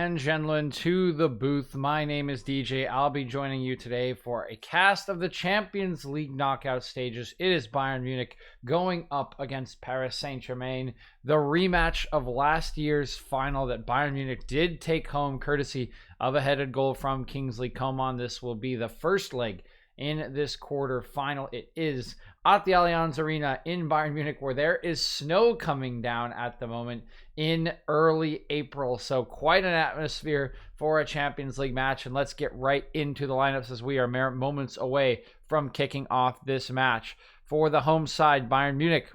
and gentlemen, to the booth. My name is DJ. I'll be joining you today for a cast of the Champions League knockout stages. It is Bayern Munich going up against Paris Saint-Germain. The rematch of last year's final that Bayern Munich did take home courtesy of a headed goal from Kingsley Coman. This will be the first leg in this quarter final. It is at the Allianz Arena in Bayern Munich, where there is snow coming down at the moment in early April. So quite an atmosphere for a Champions League match. And let's get right into the lineups as we are moments away from kicking off this match. For the home side, Bayern Munich,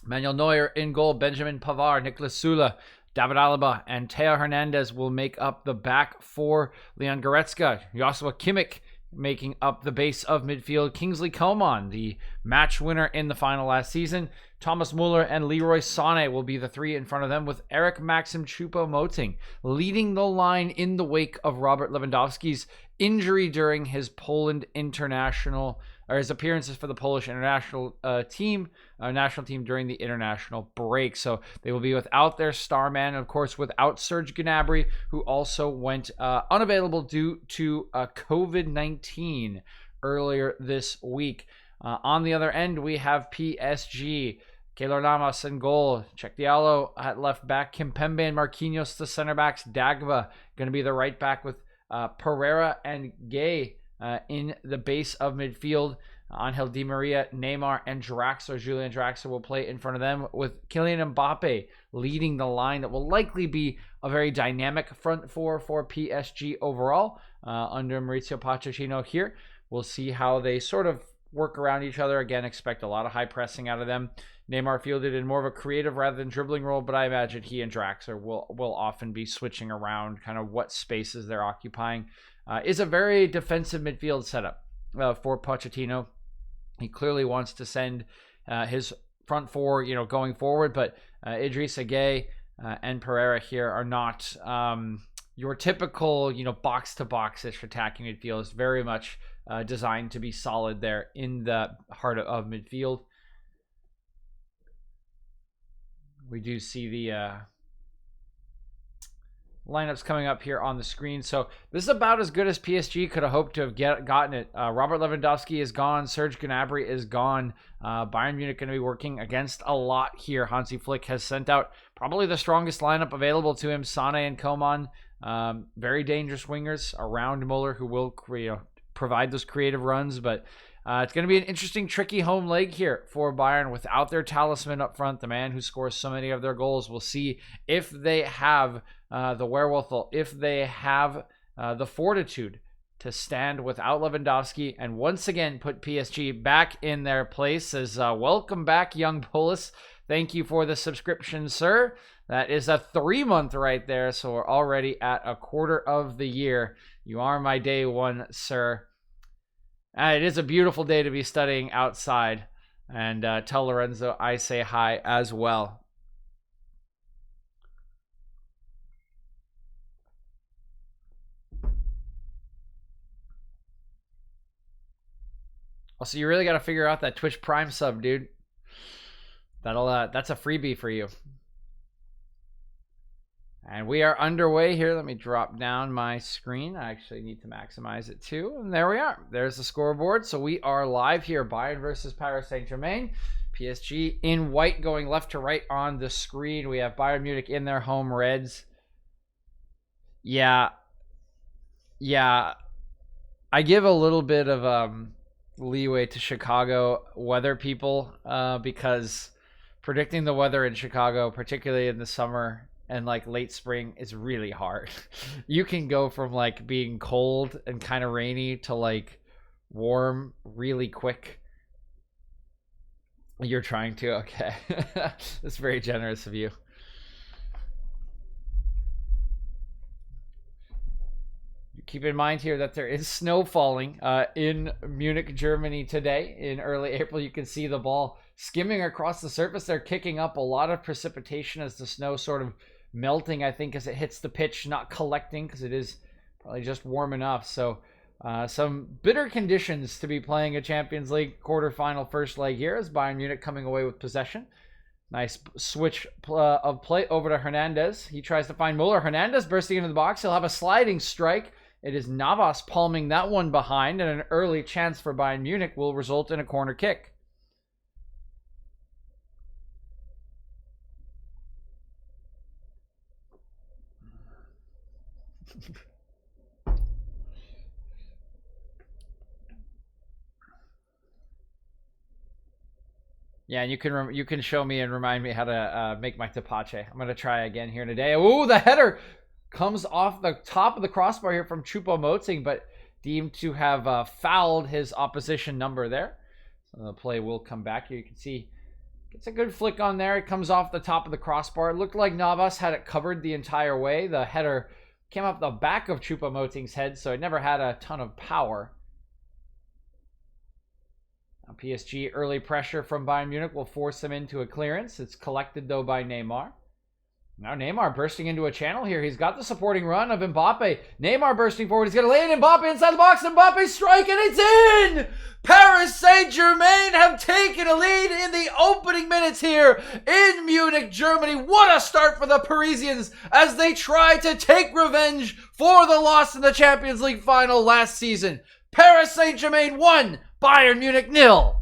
Manuel Neuer in goal, Benjamin Pavard, Niklas Süle, David Alaba, and Theo Hernandez will make up the back four. Leon Goretzka, Joshua Kimmich making up the base of midfield. Kingsley Coman, the match winner in the final last season. Thomas Muller and Leroy Sané will be the three in front of them, with Eric Maxim Choupo-Moting leading the line in the wake of Robert Lewandowski's injury during his Poland international, or his appearances for the Polish international national team during the international break. So they will be without their star man, and of course without Serge Gnabry, who also went unavailable due to COVID-19 earlier this week. On the other end, we have PSG. Keylor Navas in goal, Cheick Diallo at left back, Kimpembe and Marquinhos the center backs, Dagba going to be the right back, with Pereira and Gay in the base of midfield. Angel Di Maria, Neymar, and Draxler, Julian Draxler, will play in front of them, with Kylian Mbappe leading the line. That will likely be a very dynamic front four for PSG overall under Mauricio Pochettino here. We'll see how they sort of work around each other. Again, expect a lot of high pressing out of them. Neymar fielded in more of a creative rather than dribbling role, but I imagine he and Draxler will often be switching around kind of what spaces they're occupying. Is a very defensive midfield setup for Pochettino. He clearly wants to send his front four, going forward, but Idrissa Gueye and Pereira here are not your typical, box-to-box-ish attacking midfield. It's very much designed to be solid there in the heart of midfield. We do see the lineups coming up here on the screen. So this is about as good as PSG could have hoped to have gotten it. Robert Lewandowski is gone. Serge Gnabry is gone. Bayern Munich going to be working against a lot here. Hansi Flick has sent out probably the strongest lineup available to him. Sané and Coman, very dangerous wingers around Muller, who will provide those creative runs. But it's going to be an interesting, tricky home leg here for Bayern without their talisman up front, the man who scores so many of their goals. We'll see if they have the wherewithal, if they have the fortitude to stand without Lewandowski and once again put PSG back in their place. As welcome back, young Polis. Thank you for the subscription, sir. That is a 3-month right there, so we're already at a quarter of the year. You are my day one, sir. It is a beautiful day to be studying outside, and tell Lorenzo I say hi as well. Also, you really got to figure out that Twitch Prime sub, dude. That's a freebie for you. And we are underway here. Let me drop down my screen. I actually need to maximize it too. And there we are. There's the scoreboard. So we are live here. Bayern versus Paris Saint-Germain. PSG in white going left to right on the screen. We have Bayern Munich in their home reds. Yeah. I give a little bit of leeway to Chicago weather people because predicting the weather in Chicago, particularly in the summer and late spring, is really hard. You can go from being cold and kind of rainy to warm really quick. You're trying to, okay. That's very generous of you. Keep in mind here that there is snow falling in Munich, Germany today in early April. You can see the ball skimming across the surface. They're kicking up a lot of precipitation as the snow sort of melting, I think, as it hits the pitch, not collecting because it is probably just warm enough. So some bitter conditions to be playing a Champions League quarterfinal first leg here, as Bayern Munich coming away with possession. Nice switch of play over to Hernandez. He tries to find Muller. Hernandez bursting into the box. He'll have a sliding strike. It is Navas palming that one behind, and an early chance for Bayern Munich will result in a corner kick. Yeah, and you can show me and remind me how to make my tapache. I'm gonna try again here today. Ooh, the header comes off the top of the crossbar here from Choupo-Moting, but deemed to have fouled his opposition number there. So the play will come back here. You can see gets a good flick on there. It comes off the top of the crossbar. It looked like Navas had it covered the entire way. The header came off the back of Choupo-Moting's head, so it never had a ton of power. Now PSG early pressure from Bayern Munich will force them into a clearance. It's collected, though, by Neymar. Now Neymar bursting into a channel here. He's got the supporting run of Mbappe. Neymar bursting forward. He's going to lay it. Mbappe inside the box. Mbappe strike, and it's in! Paris Saint-Germain have taken a lead in the opening minutes here in Munich, Germany. What a start for the Parisians as they try to take revenge for the loss in the Champions League final last season. Paris Saint-Germain 1, Bayern Munich 0.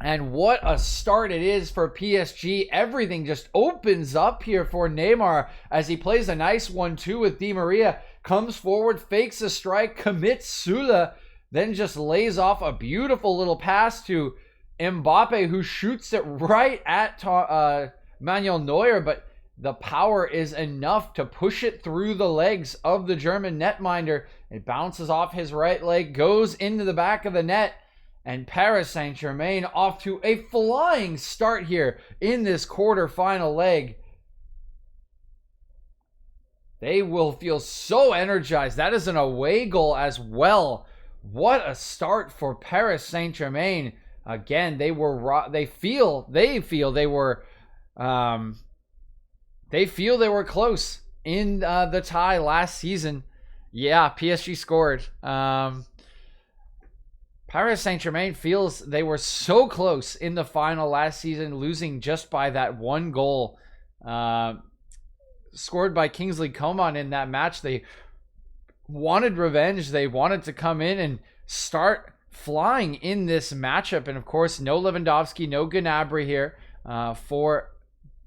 And what a start it is for PSG. Everything just opens up here for Neymar as he plays a nice 1-2 with Di Maria. Comes forward, fakes a strike, commits Sula, then just lays off a beautiful little pass to Mbappe, who shoots it right at Manuel Neuer, but the power is enough to push it through the legs of the German netminder. It bounces off his right leg, goes into the back of the net, and Paris Saint-Germain off to a flying start here in this quarterfinal leg. They will feel so energized. That is an away goal as well. What a start for Paris Saint-Germain. Again, they feel they were close in the tie last season. Yeah, PSG scored. Paris Saint-Germain feels they were so close in the final last season, losing just by that one goal scored by Kingsley Coman in that match. They wanted revenge. They wanted to come in and start flying in this matchup. And of course, no Lewandowski, no Gnabry here for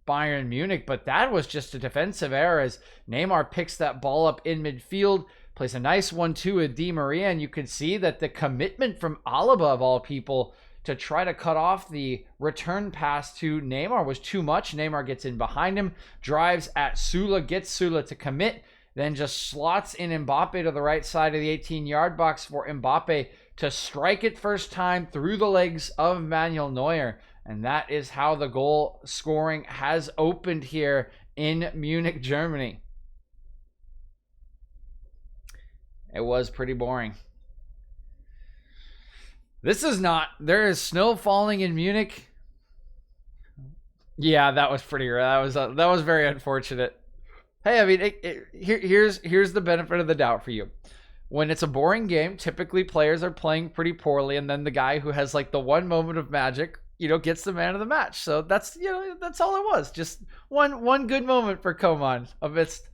Bayern Munich. But that was just a defensive error as Neymar picks that ball up in midfield. Plays a nice 1-2 with Di Maria, and you can see that the commitment from Alaba, of all people, to try to cut off the return pass to Neymar was too much. Neymar gets in behind him, drives at Sula, gets Sula to commit, then just slots in Mbappe to the right side of the 18-yard box for Mbappe to strike it first time through the legs of Manuel Neuer. And that is how the goal scoring has opened here in Munich, Germany. It was pretty boring. This is not. There is snow falling in Munich. Yeah, that was pretty. That was very unfortunate. Hey, I mean, here's the benefit of the doubt for you. When it's a boring game, typically players are playing pretty poorly, and then the guy who has like the one moment of magic, gets the man of the match. So that's that's all it was. Just one good moment for Coman amidst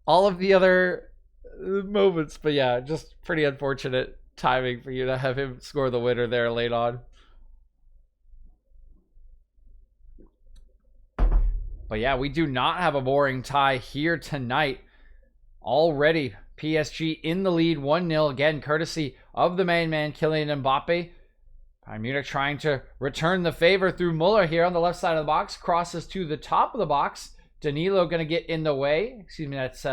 all of the other moments. But yeah, just pretty unfortunate timing for you to have him score the winner there late on. But yeah, we do not have a boring tie here tonight. Already PSG in the lead 1-0 again, courtesy of the main man Kylian Mbappe. Bayern Munich trying to return the favor through Muller here on the left side of the box. Crosses to the top of the box. Danilo going to get in the way. Excuse me, that's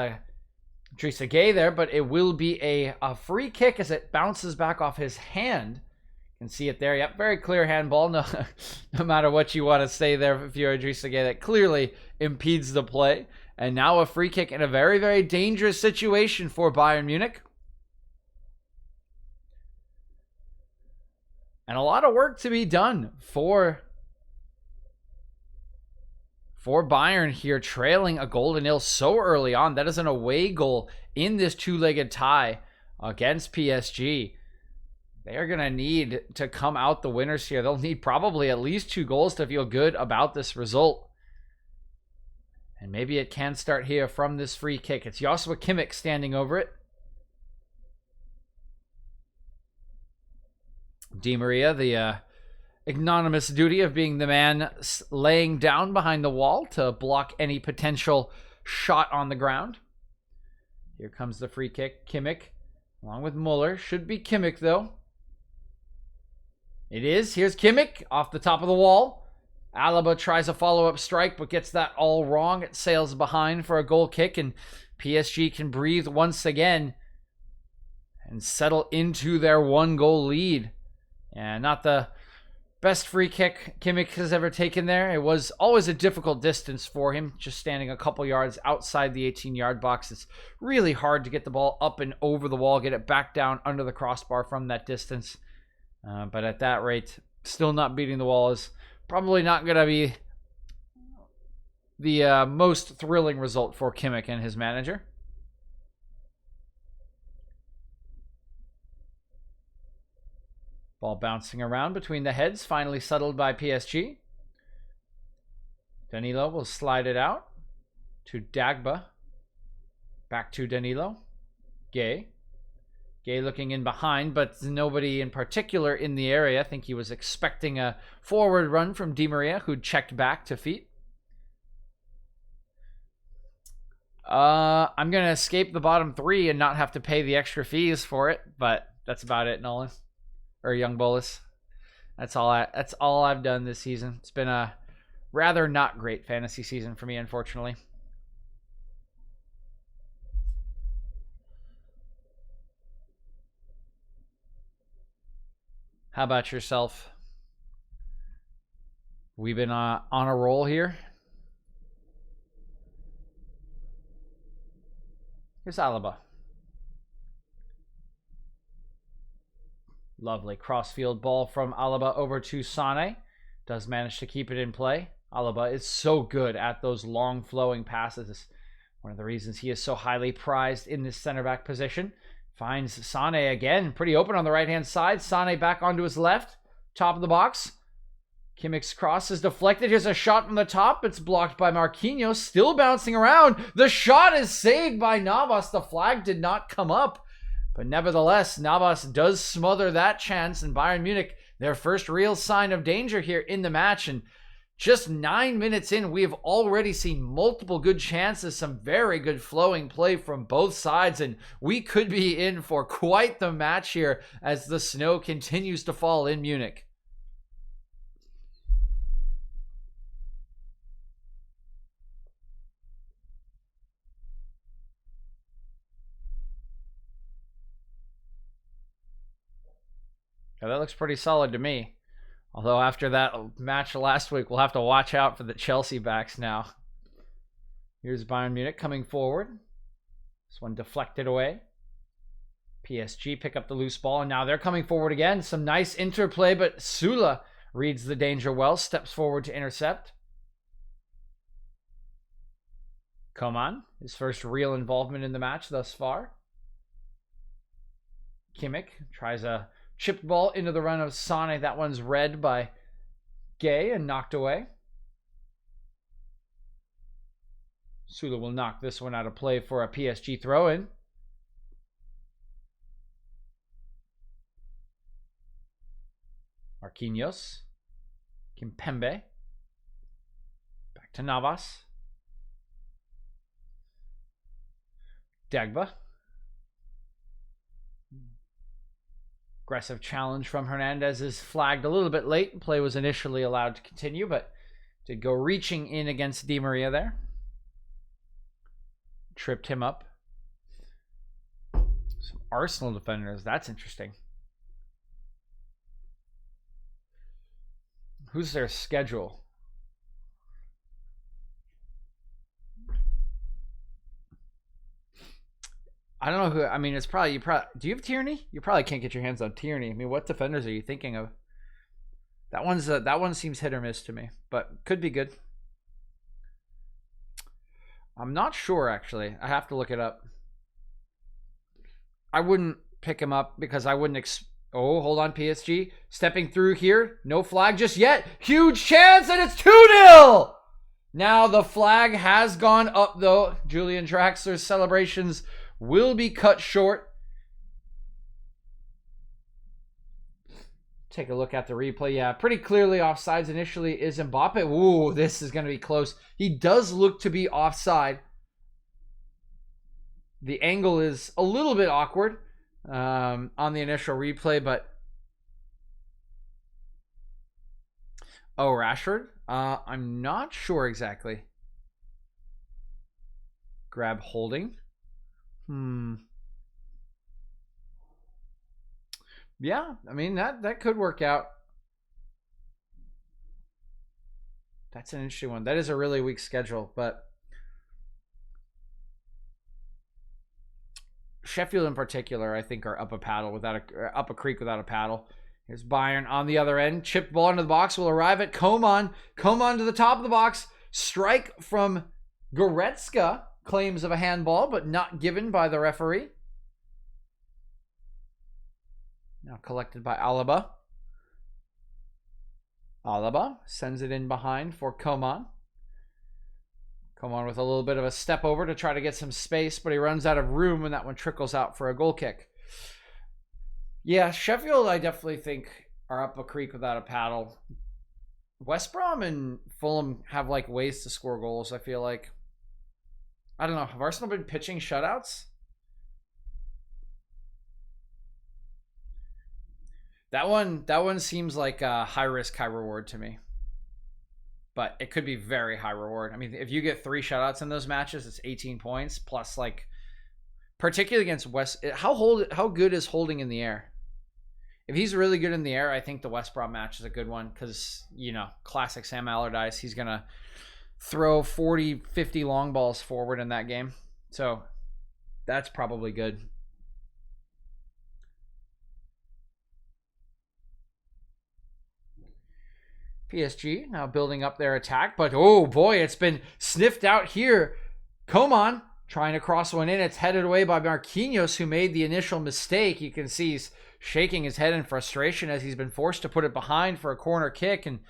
Idrissa Gueye there, but it will be a free kick as it bounces back off his hand. You can see it there. Yep, very clear handball. No matter what you want to say there, if you're Idrissa Gueye, that clearly impedes the play. And now a free kick in a very, very dangerous situation for Bayern Munich. And a lot of work to be done for for Bayern here, trailing a goal to nil so early on. That is an away goal in this two-legged tie against PSG. They are going to need to come out the winners here. They'll need probably at least 2 goals to feel good about this result. And maybe it can start here from this free kick. It's Joshua Kimmich standing over it. Di Maria, the ignominious duty of being the man laying down behind the wall to block any potential shot on the ground. Here comes the free kick. Kimmich, along with Muller. Should be Kimmich, though. It is. Here's Kimmich off the top of the wall. Alaba tries a follow-up strike, but gets that all wrong. It sails behind for a goal kick, and PSG can breathe once again and settle into their 1-goal lead. And not the best free kick Kimmich has ever taken there. It was always a difficult distance for him, just standing a couple yards outside the 18-yard box. It's really hard to get the ball up and over the wall, get it back down under the crossbar from that distance. But at that rate, still not beating the wall is probably not going to be the most thrilling result for Kimmich and his manager. Ball bouncing around between the heads, finally settled by PSG. Danilo will slide it out to Dagba. Back to Danilo. Gay. Gay looking in behind, but nobody in particular in the area. I think he was expecting a forward run from Di Maria, who checked back to feet. I'm going to escape the bottom 3 and not have to pay the extra fees for it, but that's about it, Nolan. Or Young Bolus. That's all I've done this season. It's been a rather not great fantasy season for me, unfortunately. How about yourself? We've been on a roll here. Here's Alaba. Lovely crossfield ball from Alaba over to Sane. Does manage to keep it in play. Alaba is so good at those long flowing passes. It's one of the reasons he is so highly prized in this center back position. Finds Sane again, pretty open on the right-hand side. Sane back onto his left, top of the box. Kimmich's cross is deflected. Here's a shot from the top. It's blocked by Marquinhos, still bouncing around. The shot is saved by Navas. The flag did not come up. But nevertheless, Navas does smother that chance, and Bayern Munich, their first real sign of danger here in the match. And just 9 minutes in, we have already seen multiple good chances, some very good flowing play from both sides, and we could be in for quite the match here as the snow continues to fall in Munich. Now that looks pretty solid to me. Although after that match last week, we'll have to watch out for the Chelsea backs now. Here's Bayern Munich coming forward. This one deflected away. PSG pick up the loose ball, and now they're coming forward again. Some nice interplay, but Sula reads the danger well, steps forward to intercept. Coman, his first real involvement in the match thus far. Kimmich tries a chipped ball into the run of Sane. That one's read by Gay and knocked away. Sula will knock this one out of play for a PSG throw-in. Marquinhos. Kimpembe. Back to Navas. Dagba. Aggressive challenge from Hernandez is flagged a little bit late. Play was initially allowed to continue, but did go reaching in against Di Maria there. Tripped him up. Some Arsenal defenders. That's interesting. Who's their schedule? I don't know who. I mean, it's probably do you have Tierney? You probably can't get your hands on Tierney. I mean, what defenders are you thinking of? That one seems hit or miss to me, but could be good. I'm not sure, actually. I have to look it up. I wouldn't pick him up because I wouldn't. Oh, hold on, PSG. Stepping through here. No flag just yet. Huge chance, and it's 2-0! Now the flag has gone up, though. Julian Draxler's celebrations will be cut short. Take a look at the replay. Yeah, pretty clearly offsides initially is Mbappe. Ooh, this is going to be close. He does look to be offside. The angle is a little bit awkward on the initial replay, but... Oh, Rashford? I'm not sure exactly. Grab holding. Yeah, I mean, that could work out. That's an interesting one. That is a really weak schedule, but Sheffield in particular, I think, are up a creek without a paddle. Here's Bayern on the other end. Chipped ball into the box will arrive at Coman. Coman to the top of the box. Strike from Goretzka. Claims of a handball, but not given by the referee. Now collected by Alaba. Alaba sends it in behind for Coman. Coman with a little bit of a step over to try to get some space, but he runs out of room and that one trickles out for a goal kick. Yeah, Sheffield, I definitely think, are up a creek without a paddle. West Brom and Fulham have like ways to score goals, I feel like. I don't know. Have Arsenal been pitching shutouts? That one seems like a high risk, high reward to me. But it could be very high reward. I mean, if you get 3 shutouts in those matches, it's 18 points plus, like, particularly against West. How good is Holding in the air? If he's really good in the air, I think the West Brom match is a good one because, you know, classic Sam Allardyce. He's gonna throw 40, 50 long balls forward in that game. So that's probably good. PSG now building up their attack, but oh boy, it's been sniffed out here. Coman trying to cross one in. It's headed away by Marquinhos, who made the initial mistake. You can see he's shaking his head in frustration as he's been forced to put it behind for a corner kick. And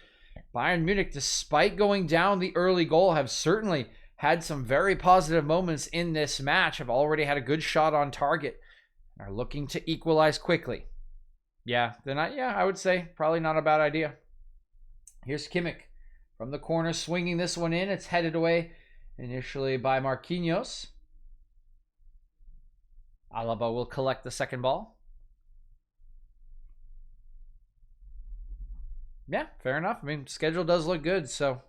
Bayern Munich, despite going down the early goal, have certainly had some very positive moments in this match, have already had a good shot on target, and are looking to equalize quickly. Yeah, I would say probably not a bad idea. Here's Kimmich from the corner, swinging this one in. It's headed away initially by Marquinhos. Alaba will collect the second ball. Yeah, fair enough. I mean, schedule does look good, so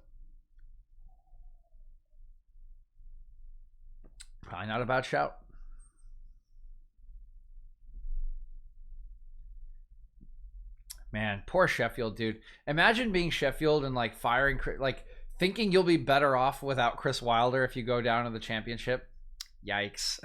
probably not a bad shout. Man, poor Sheffield, dude. Imagine being Sheffield and like firing, like thinking you'll be better off without Chris Wilder if you go down to the championship. Yikes.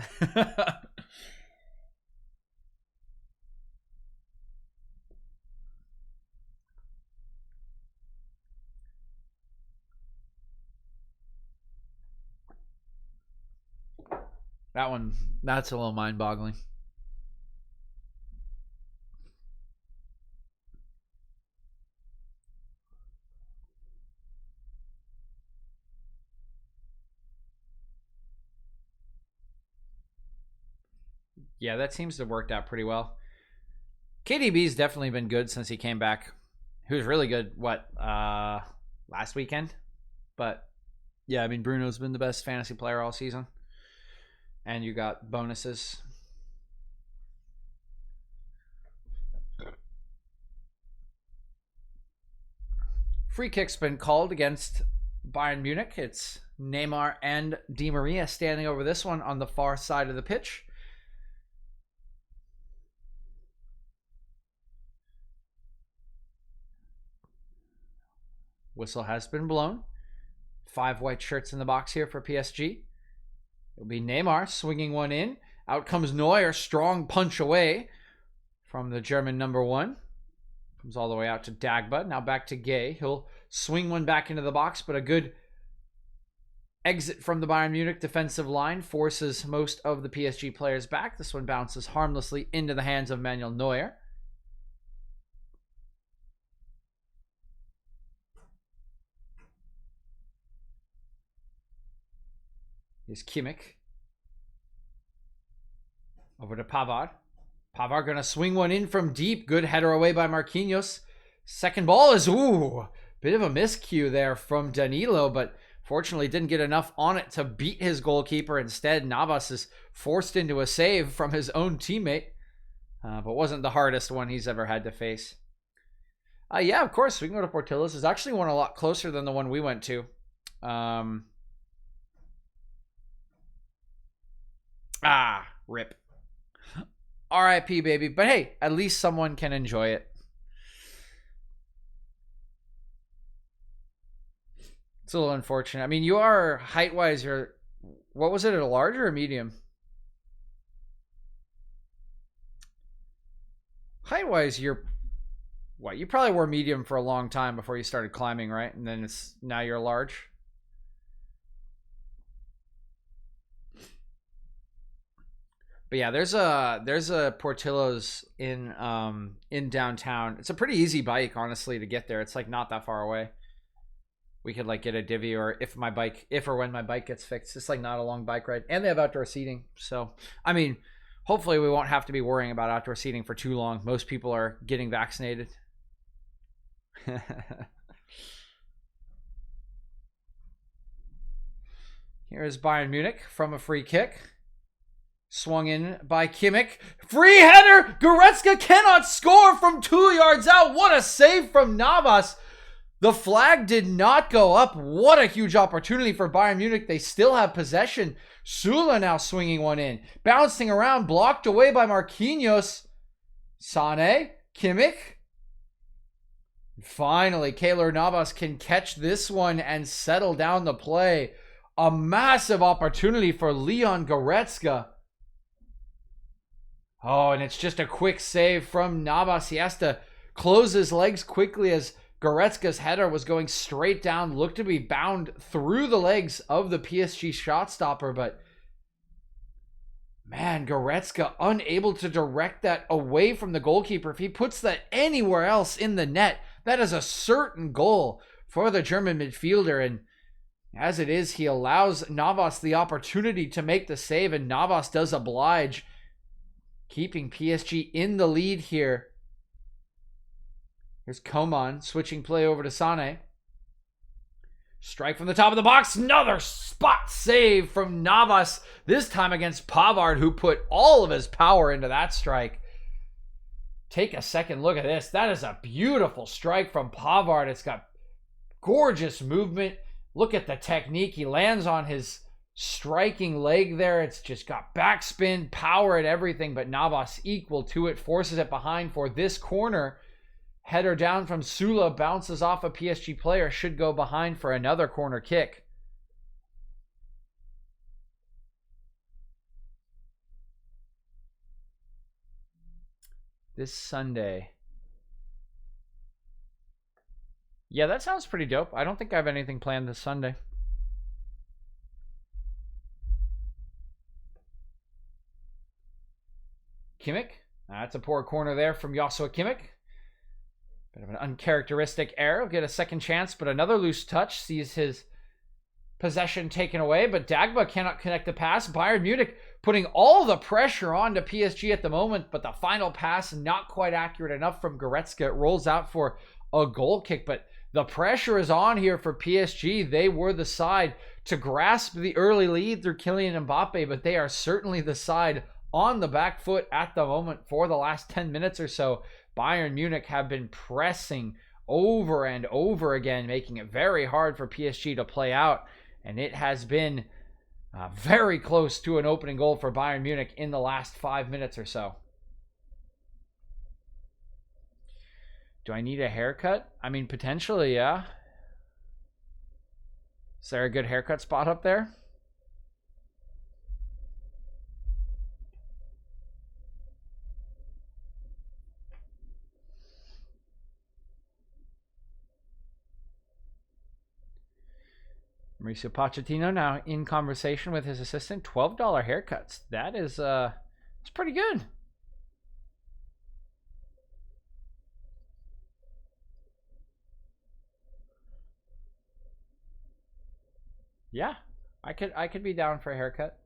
That's a little mind-boggling. Yeah, that seems to have worked out pretty well. KDB's definitely been good since he came back. He was really good, last weekend? But, yeah, I mean, Bruno's been the best fantasy player all season. And you got bonuses. Free kick's been called against Bayern Munich. It's Neymar and Di Maria standing over this one on the far side of the pitch. Whistle has been blown. 5 white shirts in the box here for PSG. It'll be Neymar swinging one in. Out comes Neuer, strong punch away from the German number 1. Comes all the way out to Dagba. Now back to Gay. He'll swing one back into the box, but a good exit from the Bayern Munich defensive line forces most of the PSG players back. This one bounces harmlessly into the hands of Manuel Neuer. Here's Kimmich. Over to Pavard. Pavard going to swing one in from deep. Good header away by Marquinhos. Second ball is, bit of a miscue there from Danilo, but fortunately didn't get enough on it to beat his goalkeeper. Instead, Navas is forced into a save from his own teammate, but wasn't the hardest one he's ever had to face. Yeah, of course, we can go to Portillo's. There's actually one a lot closer than the one we went to. Rip. RIP, baby. But hey, at least someone can enjoy it. It's a little unfortunate. I mean, you are height-wise, you're, what was it, a large or a medium? Height-wise, you're, what, you probably were medium for a long time before you started climbing, right? And then now you're large. But yeah, there's a Portillo's in downtown. It's a pretty easy bike, honestly, to get there. It's like not that far away. We could like get a divvy, or if or when my bike gets fixed, it's like not a long bike ride. And they have outdoor seating. So, I mean, hopefully we won't have to be worrying about outdoor seating for too long. Most people are getting vaccinated. Here is Bayern Munich from a free kick. Swung in by Kimmich. Free header! Goretzka cannot score from 2 yards out. What a save from Navas. The flag did not go up. What a huge opportunity for Bayern Munich. They still have possession. Sula now swinging one in. Bouncing around, blocked away by Marquinhos. Sané, Kimmich. Finally, Keylor Navas can catch this one and settle down the play. A massive opportunity for Leon Goretzka. Oh, and it's just a quick save from Navas. He has to close his legs quickly as Goretzka's header was going straight down, looked to be bound through the legs of the PSG shot stopper, but man, Goretzka unable to direct that away from the goalkeeper. If he puts that anywhere else in the net, that is a certain goal for the German midfielder, and as it is, he allows Navas the opportunity to make the save, and Navas does oblige, keeping PSG in the lead here. Here's Coman switching play over to Sané. Strike from the top of the box. Another spot save from Navas. This time against Pavard, who put all of his power into that strike. Take a second look at this. That is a beautiful strike from Pavard. It's got gorgeous movement. Look at the technique. He lands on his striking leg there. It's just got backspin, power, and everything, but Navas equal to it, forces it behind for this corner. Header down from Sula, bounces off a PSG player, should go behind for another corner kick. This Sunday. Yeah, that sounds pretty dope. I don't think I have anything planned this Sunday. Kimmich. That's a poor corner there from Joshua Kimmich. Bit of an uncharacteristic error. Will get a second chance, but another loose touch sees his possession taken away, but Dagba cannot connect the pass. Bayern Munich putting all the pressure on to PSG at the moment, but the final pass not quite accurate enough from Goretzka. It rolls out for a goal kick, but the pressure is on here for PSG. They were the side to grasp the early lead through Kylian Mbappe, but they are certainly the side on the back foot at the moment for the last 10 minutes or so. Bayern Munich have been pressing over and over again, making it very hard for PSG to play out. And it has been very close to an opening goal for Bayern Munich in the last 5 minutes or so. Do I need a haircut? I mean, potentially, yeah. Is there a good haircut spot up there? Mauricio Pochettino now in conversation with his assistant. $12 haircuts. That is it's pretty good. Yeah, I could be down for a haircut.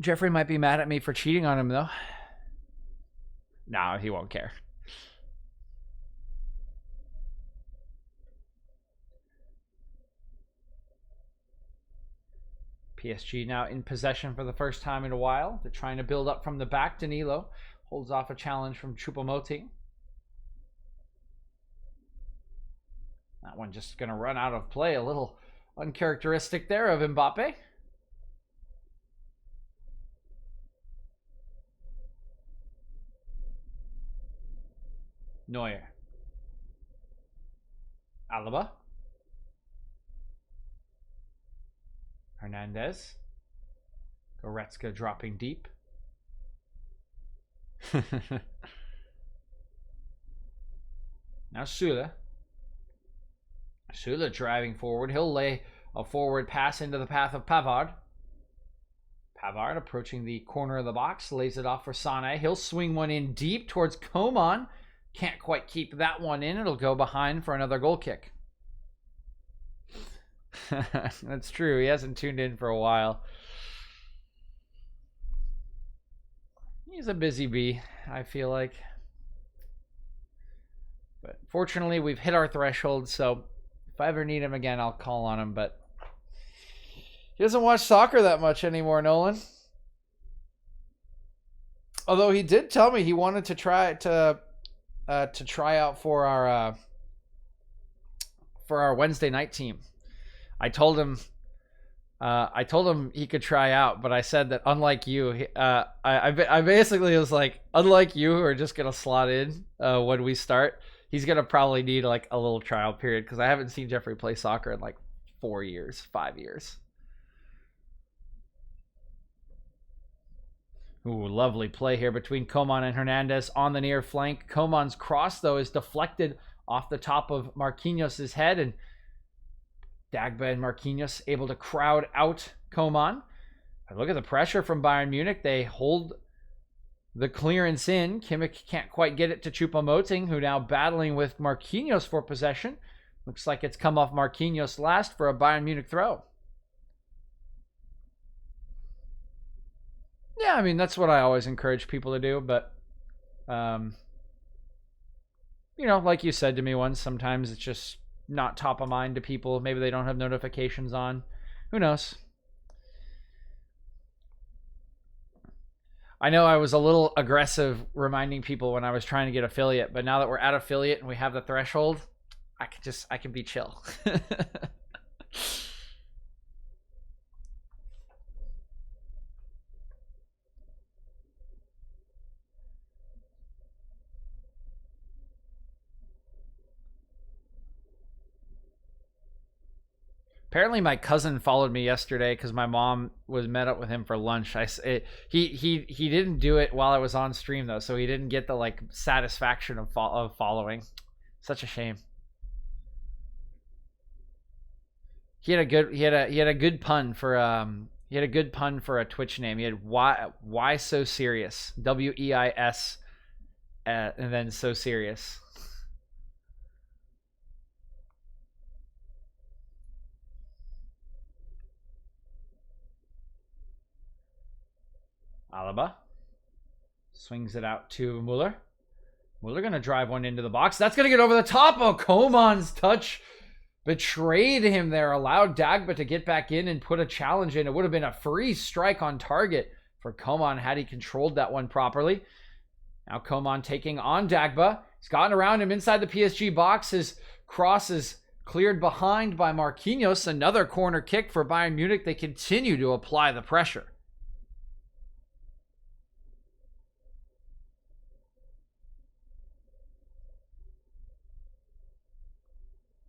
Jeffrey might be mad at me for cheating on him though. No, he won't care. PSG now in possession for the first time in a while. They're trying to build up from the back. Danilo holds off a challenge from Choupo-Moting. That one just going to run out of play. A little uncharacteristic there of Mbappe. Neuer. Alaba. Hernandez. Goretzka dropping deep. Now Süle. Süle driving forward. He'll lay a forward pass into the path of Pavard. Pavard approaching the corner of the box. Lays it off for Sané. He'll swing one in deep towards Coman. Can't quite keep that one in. It'll go behind for another goal kick. That's true. He hasn't tuned in for a while. He's a busy bee, I feel like. But fortunately, we've hit our threshold, so if I ever need him again, I'll call on him. But he doesn't watch soccer that much anymore, Nolan. Although he did tell me he wanted to try out for our Wednesday night team. I told him he could try out, but I said that unlike you, I basically was like, unlike you who are just gonna slot in when we start, he's gonna probably need like a little trial period because I haven't seen Jeffrey play soccer in like 4 years, 5 years. Ooh, lovely play here between Coman and Hernandez on the near flank. Coman's cross, though, is deflected off the top of Marquinhos' head, and Dagba and Marquinhos able to crowd out Coman. But look at the pressure from Bayern Munich. They hold the clearance in. Kimmich can't quite get it to Choupo-Moting, who now battling with Marquinhos for possession. Looks like it's come off Marquinhos last for a Bayern Munich throw. Yeah, I mean, that's what I always encourage people to do, but, you know, like you said to me once, sometimes it's just not top of mind to people. Maybe they don't have notifications on. Who knows? I know I was a little aggressive reminding people when I was trying to get affiliate, but now that we're at affiliate and we have the threshold, I can be chill. Apparently, my cousin followed me yesterday because my mom was met up with him for lunch. He didn't do it while I was on stream though, so he didn't get the like satisfaction of following. Such a shame. He had a good pun for a Twitch name. He had why so serious, WEIS, and then so serious. Alaba swings it out to Muller. Muller going to drive one into the box. That's going to get over the top. Oh, Coman's touch betrayed him there. Allowed Dagba to get back in and put a challenge in. It would have been a free strike on target for Coman had he controlled that one properly. Now Coman taking on Dagba. He's gotten around him inside the PSG box. His cross is cleared behind by Marquinhos. Another corner kick for Bayern Munich. They continue to apply the pressure.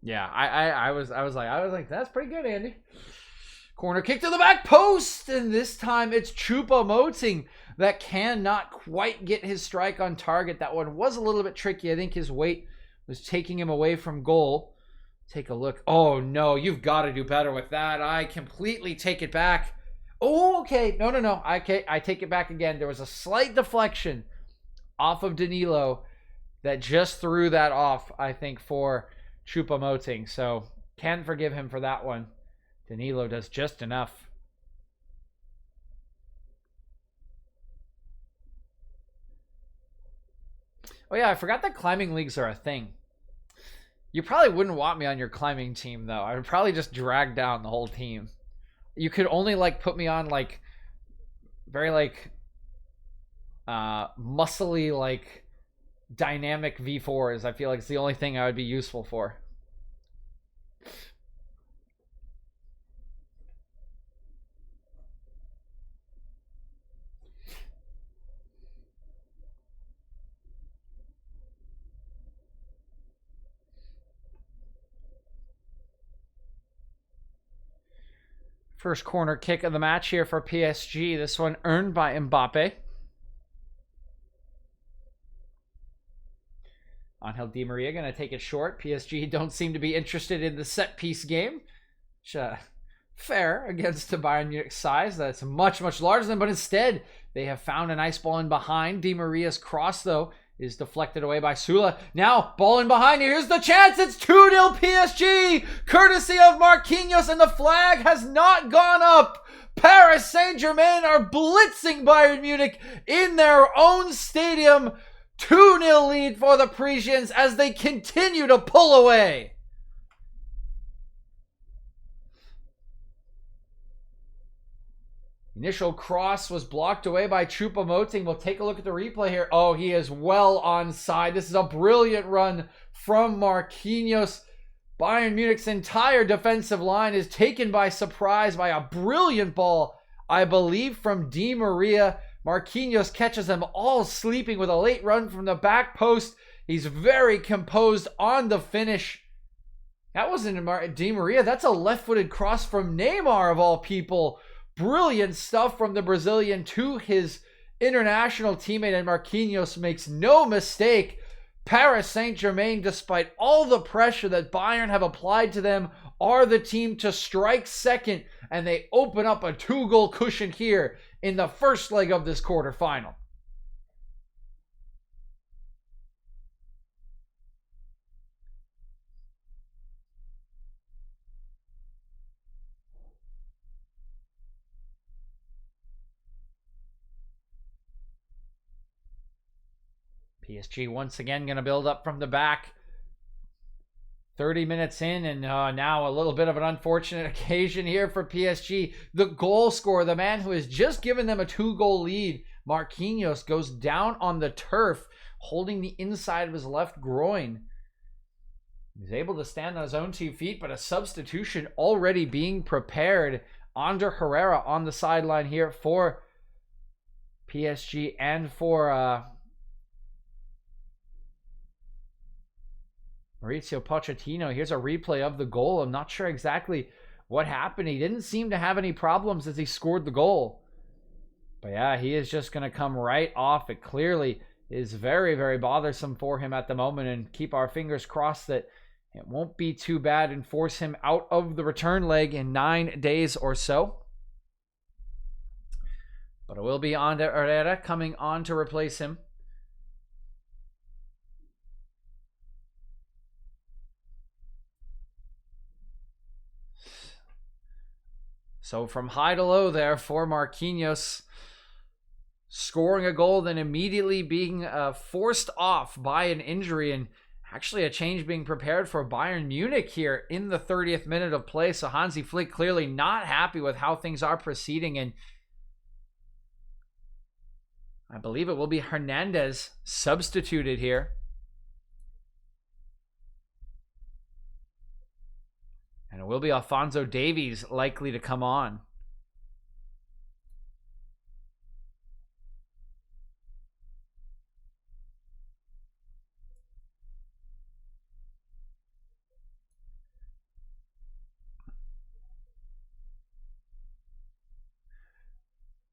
Yeah, I was like, that's pretty good, Andy. Corner kick to the back post, and this time it's Choupo-Moting that cannot quite get his strike on target. That one was a little bit tricky. I think his weight was taking him away from goal. Take a look. Oh, no. You've got to do better with that. I completely take it back. Oh, okay. No, no, no. I take it back again. There was a slight deflection off of Danilo that just threw that off, I think, for Choupo-Moting. So, can forgive him for that one. Danilo does just enough. Oh, yeah, I forgot that climbing leagues are a thing. You probably wouldn't want me on your climbing team, though. I would probably just drag down the whole team. You could only, like, put me on, like, very, like, muscly, like, dynamic V4s. I feel like it's the only thing I would be useful for. First corner kick of the match here for PSG. This one earned by Mbappe. Angel Di Maria going to take it short. PSG don't seem to be interested in the set-piece game. Which, fair against the Bayern Munich size. That's much, much larger than, but instead they have found a nice ball in behind. Di Maria's cross, though, is deflected away by Sula. Now, ball in behind. Here's the chance. It's 2-0 PSG, courtesy of Marquinhos, and the flag has not gone up. Paris Saint-Germain are blitzing Bayern Munich in their own stadium. 2-0 lead for the Parisians as they continue to pull away. Initial cross was blocked away by Choupo-Moting. We'll take a look at the replay here. Oh, he is well onside. This is a brilliant run from Marquinhos. Bayern Munich's entire defensive line is taken by surprise by a brilliant ball, I believe, from Di Maria. Marquinhos catches them all sleeping with a late run from the back post. He's very composed on the finish. That wasn't Di Maria. That's a left-footed cross from Neymar, of all people. Brilliant stuff from the Brazilian to his international teammate, and Marquinhos makes no mistake. Paris Saint-Germain, despite all the pressure that Bayern have applied to them, are the team to strike second, and they open up a 2-goal cushion here in the first leg of this quarterfinal. PSG once again going to build up from the back. 30 minutes in, and now a little bit of an unfortunate occasion here for PSG. The goal scorer, the man who has just given them a 2-goal lead, Marquinhos, goes down on the turf, holding the inside of his left groin. He's able to stand on his own 2 feet, but a substitution already being prepared. Ander Herrera on the sideline here for PSG and for Mauricio Pochettino. Here's a replay of the goal. I'm not sure exactly what happened. He didn't seem to have any problems as he scored the goal. But yeah, he is just going to come right off. It clearly is very, very bothersome for him at the moment, and keep our fingers crossed that it won't be too bad and force him out of the return leg in 9 days or so. But it will be Ander Herrera coming on to replace him. So from high to low there for Marquinhos, scoring a goal, then immediately being forced off by an injury, and actually a change being prepared for Bayern Munich here in the 30th minute of play. So Hansi Flick clearly not happy with how things are proceeding, and I believe it will be Hernandez substituted here. And it will be Alphonso Davies likely to come on.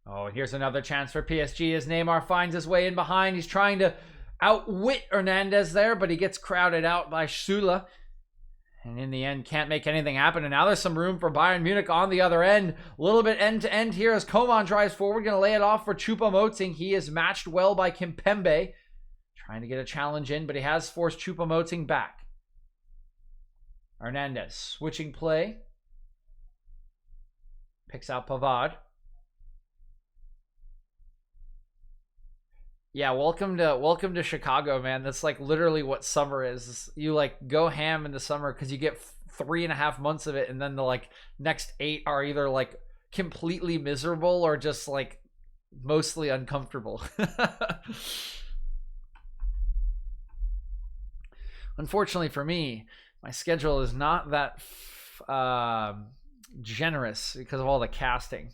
Oh, and here's another chance for PSG as Neymar finds his way in behind. He's trying to outwit Hernandez there, but he gets crowded out by Sula. And in the end, can't make anything happen. And now there's some room for Bayern Munich on the other end. A little bit end-to-end here as Coman drives forward. Going to lay it off for Choupo-Moting. He is matched well by Kimpembe. Trying to get a challenge in, but he has forced Choupo-Moting back. Hernandez switching play. Picks out Pavard. Yeah, welcome to Chicago, man. That's like literally what summer is. You like go ham in the summer because you get 3.5 months of it, and then the like next 8 are either like completely miserable or just like mostly uncomfortable. Unfortunately for me, my schedule is not that generous because of all the casting,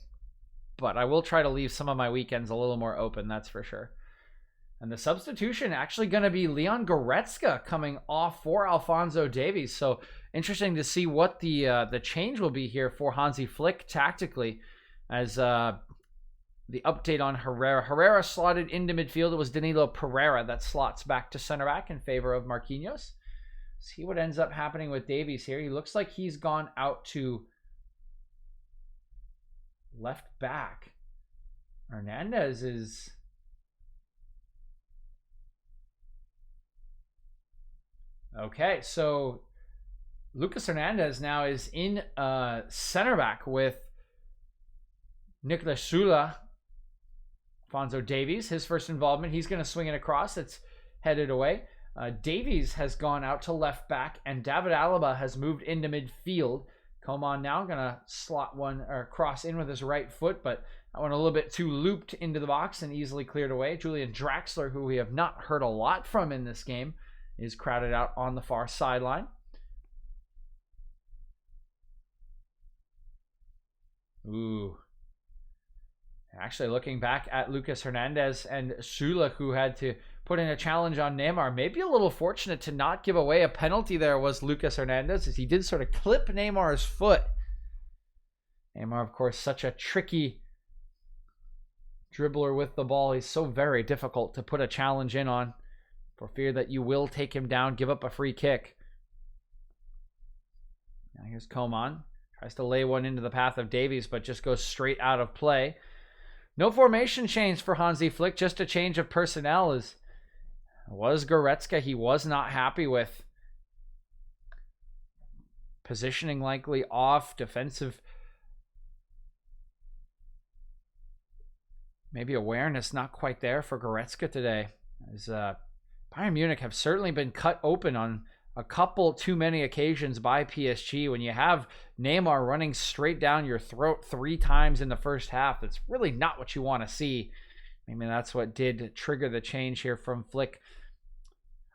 but I will try to leave some of my weekends a little more open, that's for sure. And the substitution actually going to be Leon Goretzka coming off for Alphonso Davies. So interesting to see what the change will be here for Hansi Flick tactically, as the update on Herrera. Herrera slotted into midfield. It was Danilo Pereira that slots back to center back in favor of Marquinhos. See what ends up happening with Davies here. He looks like he's gone out to left back. Hernandez is... Okay, so Lucas Hernandez now is in center back with Niklas Süle. Alphonso Davies, his first involvement. He's going to swing it across. It's headed away. Davies has gone out to left back, and David Alaba has moved into midfield. Coman now going to slot one or cross in with his right foot, but that one a little bit too looped into the box and easily cleared away. Julian Draxler, who we have not heard a lot from in this game, is crowded out on the far sideline. Ooh. Actually, looking back at Lucas Hernandez and Süle, who had to put in a challenge on Neymar, maybe a little fortunate to not give away a penalty there was Lucas Hernandez, as he did sort of clip Neymar's foot. Neymar, of course, such a tricky dribbler with the ball. He's so very difficult to put a challenge in on, for fear that you will take him down, give up a free kick. Now here's Coman. Tries to lay one into the path of Davies, but just goes straight out of play. No formation change for Hansi Flick, just a change of personnel. As was Goretzka, he was not happy with. Positioning likely off, defensive. Maybe awareness not quite there for Goretzka today. As Bayern Munich have certainly been cut open on a couple too many occasions by PSG. When you have Neymar running straight down your throat 3 times in the first half, that's really not what you want to see. Maybe that's what did trigger the change here from Flick.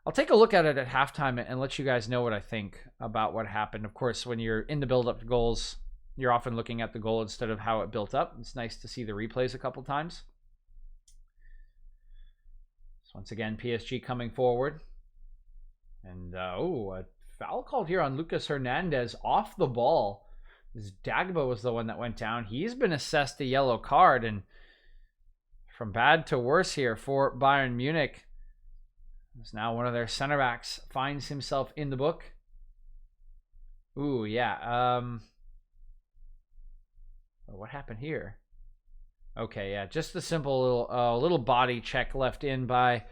I'll take a look at it at halftime and let you guys know what I think about what happened. Of course, when you're in the build-up to goals, you're often looking at the goal instead of how it built up. It's nice to see the replays a couple times. Once again, PSG coming forward. And, a foul called here on Lucas Hernandez off the ball. This Dagba was the one that went down. He's been assessed a yellow card. And from bad to worse here for Bayern Munich. As now one of their center backs finds himself in the book. Ooh, yeah. What happened here? Okay, yeah, just a simple little body check left in by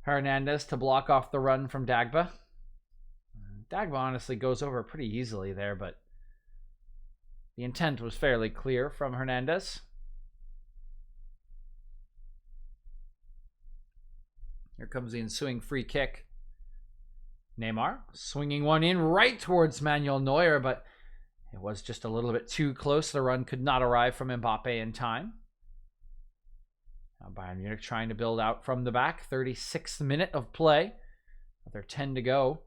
Hernandez to block off the run from Dagba. Dagba honestly goes over pretty easily there, but the intent was fairly clear from Hernandez. Here comes the ensuing free kick. Neymar swinging one in right towards Manuel Neuer, but it was just a little bit too close. The run could not arrive from Mbappe in time. Now Bayern Munich trying to build out from the back. 36th minute of play. Another 10 to go.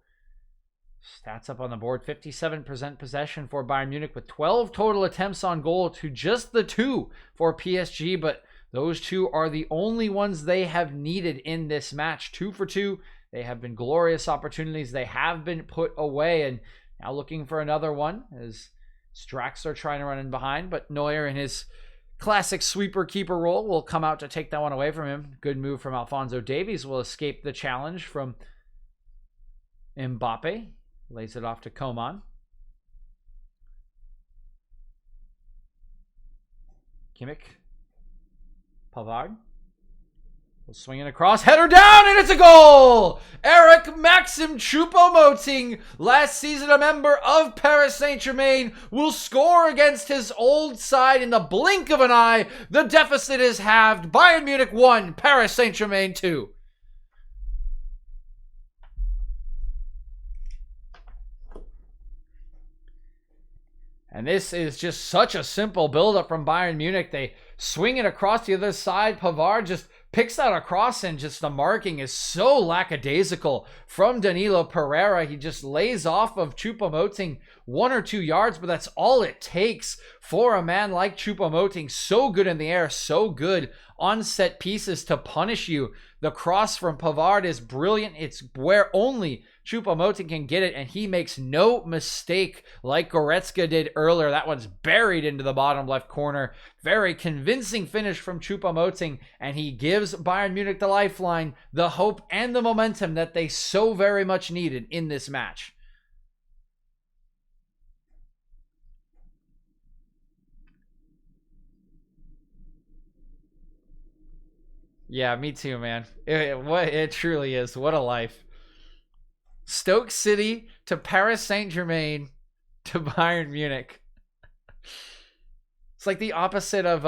Stats up on the board. 57% possession for Bayern Munich with 12 total attempts on goal to just the 2 for PSG. But those 2 are the only ones they have needed in this match. 2 for 2. They have been glorious opportunities. They have been put away. And now looking for another one as Draxler trying to run in behind. But Neuer in his classic sweeper-keeper role will come out to take that one away from him. Good move from Alphonso Davies. Will escape the challenge from Mbappe. Lays it off to Coman. Kimmich. Pavard. Swinging across, header down, and it's a goal! Eric Maxim Choupo-Moting, last season a member of Paris Saint-Germain, will score against his old side in the blink of an eye. The deficit is halved. Bayern Munich 1, Paris Saint-Germain 2. And this is just such a simple build-up from Bayern Munich. They swing it across the other side. Pavard just picks out a cross, and just the marking is so lackadaisical from Danilo Pereira. He just lays off of Choupo-Moting 1 or 2 yards, but that's all it takes for a man like Choupo-Moting. So good in the air, so good on set pieces to punish you. The cross from Pavard is brilliant. It's where only Choupo-Moting can get it, and he makes no mistake like Goretzka did earlier. That one's buried into the bottom left corner. Very convincing finish from Choupo-Moting, and he gives Bayern Munich the lifeline, the hope, and the momentum that they so very much needed in this match. Yeah, me too, man. It truly is. What a life. Stoke City to Paris Saint-Germain to Bayern Munich. It's like the opposite of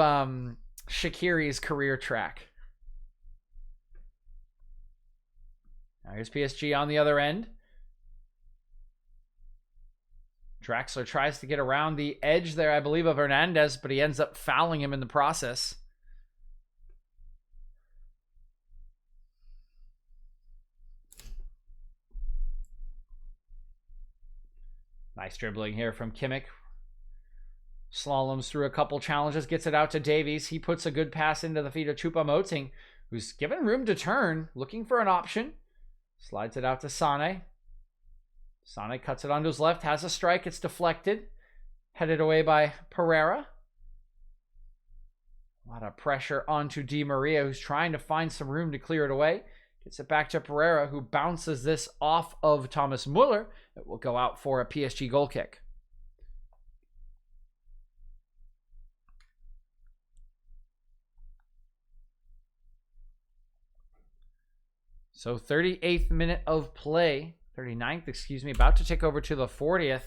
Shaqiri's career track. Now here's PSG on the other end. Draxler tries to get around the edge there, I believe, of Hernandez, but he ends up fouling him in the process. Nice dribbling here from Kimmich. Slaloms through a couple challenges, gets it out to Davies. He puts a good pass into the feet of Choupo-Moting, who's given room to turn, looking for an option. Slides it out to Sane. Sane cuts it onto his left, has a strike, it's deflected. Headed away by Pereira. A lot of pressure onto Di Maria, who's trying to find some room to clear it away. Gets it back to Pereira, who bounces this off of Thomas Muller. It will go out for a PSG goal kick. So 38th minute of play, 39th, excuse me, about to tick over to the 40th.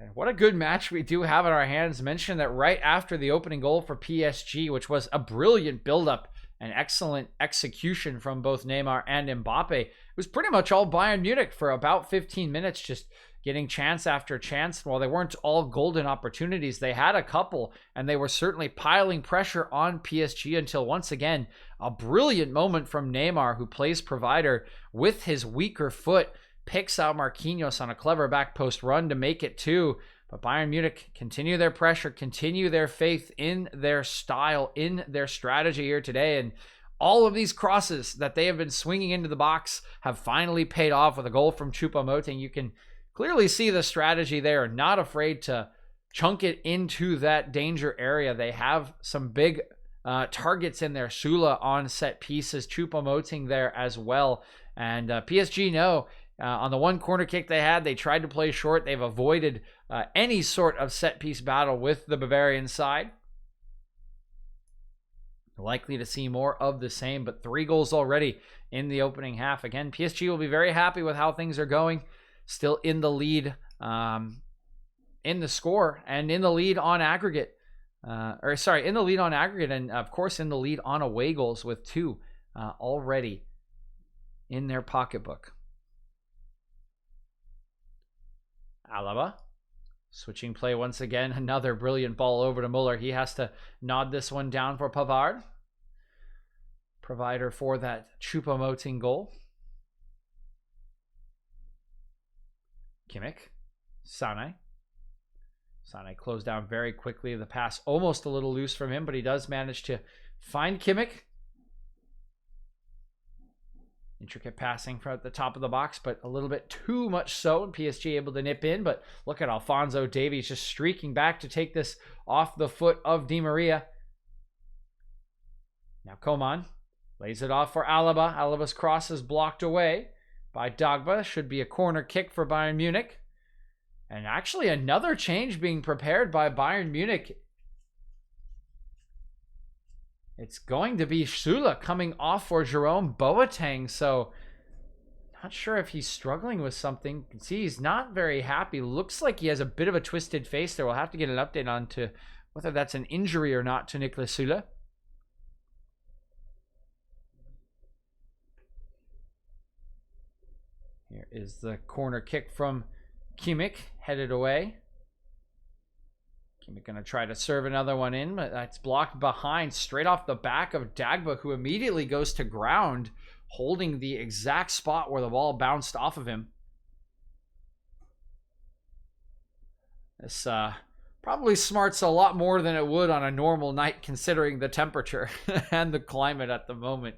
And what a good match we do have in our hands. Mentioned that right after the opening goal for PSG, which was a brilliant build-up, an excellent execution from both Neymar and Mbappe. It was pretty much all Bayern Munich for about 15 minutes, just getting chance after chance. While they weren't all golden opportunities, they had a couple, and they were certainly piling pressure on PSG until once again, a brilliant moment from Neymar, who plays provider with his weaker foot, picks out Marquinhos on a clever back post run to make it 2. But Bayern Munich continue their pressure, continue their faith in their style, in their strategy here today. And all of these crosses that they have been swinging into the box have finally paid off with a goal from Choupo-Moting. You can clearly see the strategy there, not afraid to chunk it into that danger area. They have some big targets in there. Sula on set pieces, Choupo-Moting there as well. And PSG know on the one corner kick they had, they tried to play short. They've avoided any sort of set-piece battle with the Bavarian side. Likely to see more of the same, but 3 goals already in the opening half. Again, PSG will be very happy with how things are going. Still in the lead in the score and in the lead on aggregate. In the lead on aggregate and, of course, in the lead on away goals with 2 already in their pocketbook. Alaba. Switching play once again. Another brilliant ball over to Muller. He has to nod this one down for Pavard. Provider for that Choupo-Moting goal. Kimmich. Sane. Sane closed down very quickly. The pass almost a little loose from him, but he does manage to find Kimmich. Intricate passing from at the top of the box, but a little bit too much so, and PSG able to nip in. But look at Alphonso Davies just streaking back to take this off the foot of Di Maria. Now Coman lays it off for Alaba. Alaba's cross is blocked away. by Dagba. Should be a corner kick for Bayern Munich. And actually another change being prepared by Bayern Munich. It's going to be Süle coming off for Jerome Boateng. So not sure if he's struggling with something. You can see he's not very happy. Looks like he has a bit of a twisted face there. We'll have to get an update on to whether that's an injury or not to Niklas Süle. Here is the corner kick from Kimmich, headed away. Kimmich going to try to serve another one in, but that's blocked behind, straight off the back of Dagba, who immediately goes to ground, holding the exact spot where the ball bounced off of him. This probably smarts a lot more than it would on a normal night, considering the temperature and the climate at the moment.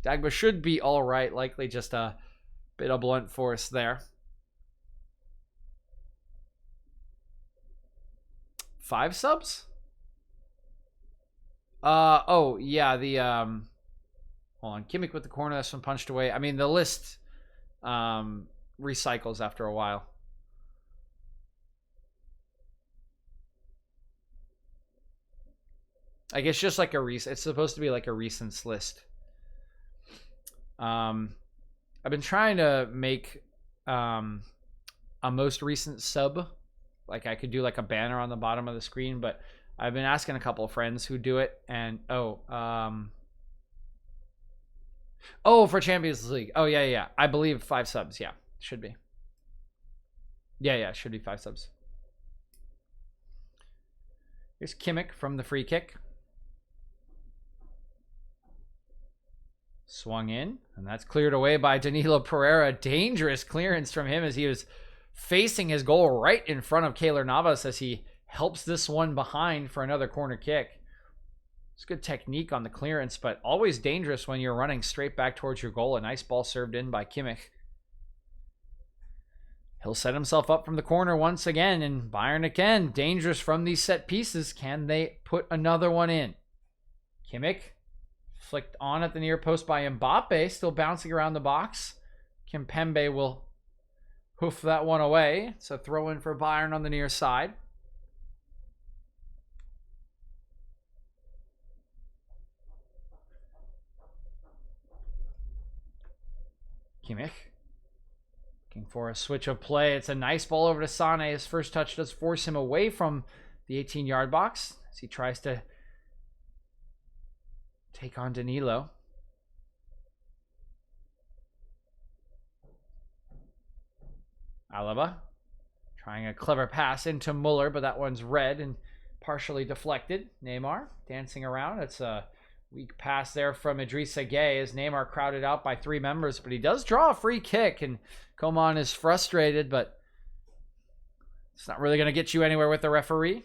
Dagba should be all right, likely just a bit of blunt force there. 5 subs? Oh, yeah, the, hold on, Kimmich with the corner, that's one punched away. I mean, the list, recycles after a while. I guess just like it's supposed to be like a recents list. I've been trying to make, a most recent sub. Like I could do like a banner on the bottom of the screen, but I've been asking a couple of friends who do it, and for Champions League. Oh yeah. I believe 5 subs. Yeah, should be. Yeah, should be 5 subs. Here's Kimmich from the free kick. Swung in, and that's cleared away by Danilo Pereira. Dangerous clearance from him as he was facing his goal right in front of Keylor Navas as he helps this one behind for another corner kick. It's good technique on the clearance, but always dangerous when you're running straight back towards your goal. A nice ball served in by Kimmich. He'll set himself up from the corner once again, and Bayern again, dangerous from these set pieces. Can they put another one in? Kimmich flicked on at the near post by Mbappe, still bouncing around the box. Kimpembe will hoof that one away. It's a throw in for Bayern on the near side. Kimmich looking for a switch of play. It's a nice ball over to Sané. His first touch does force him away from the 18-yard box as he tries to take on Danilo. Alaba trying a clever pass into Muller, but that one's red and partially deflected. Neymar dancing around. It's a weak pass there from Idrissa Gueye as Neymar crowded out by 3 members, but he does draw a free kick, and Coman is frustrated, but it's not really going to get you anywhere with the referee.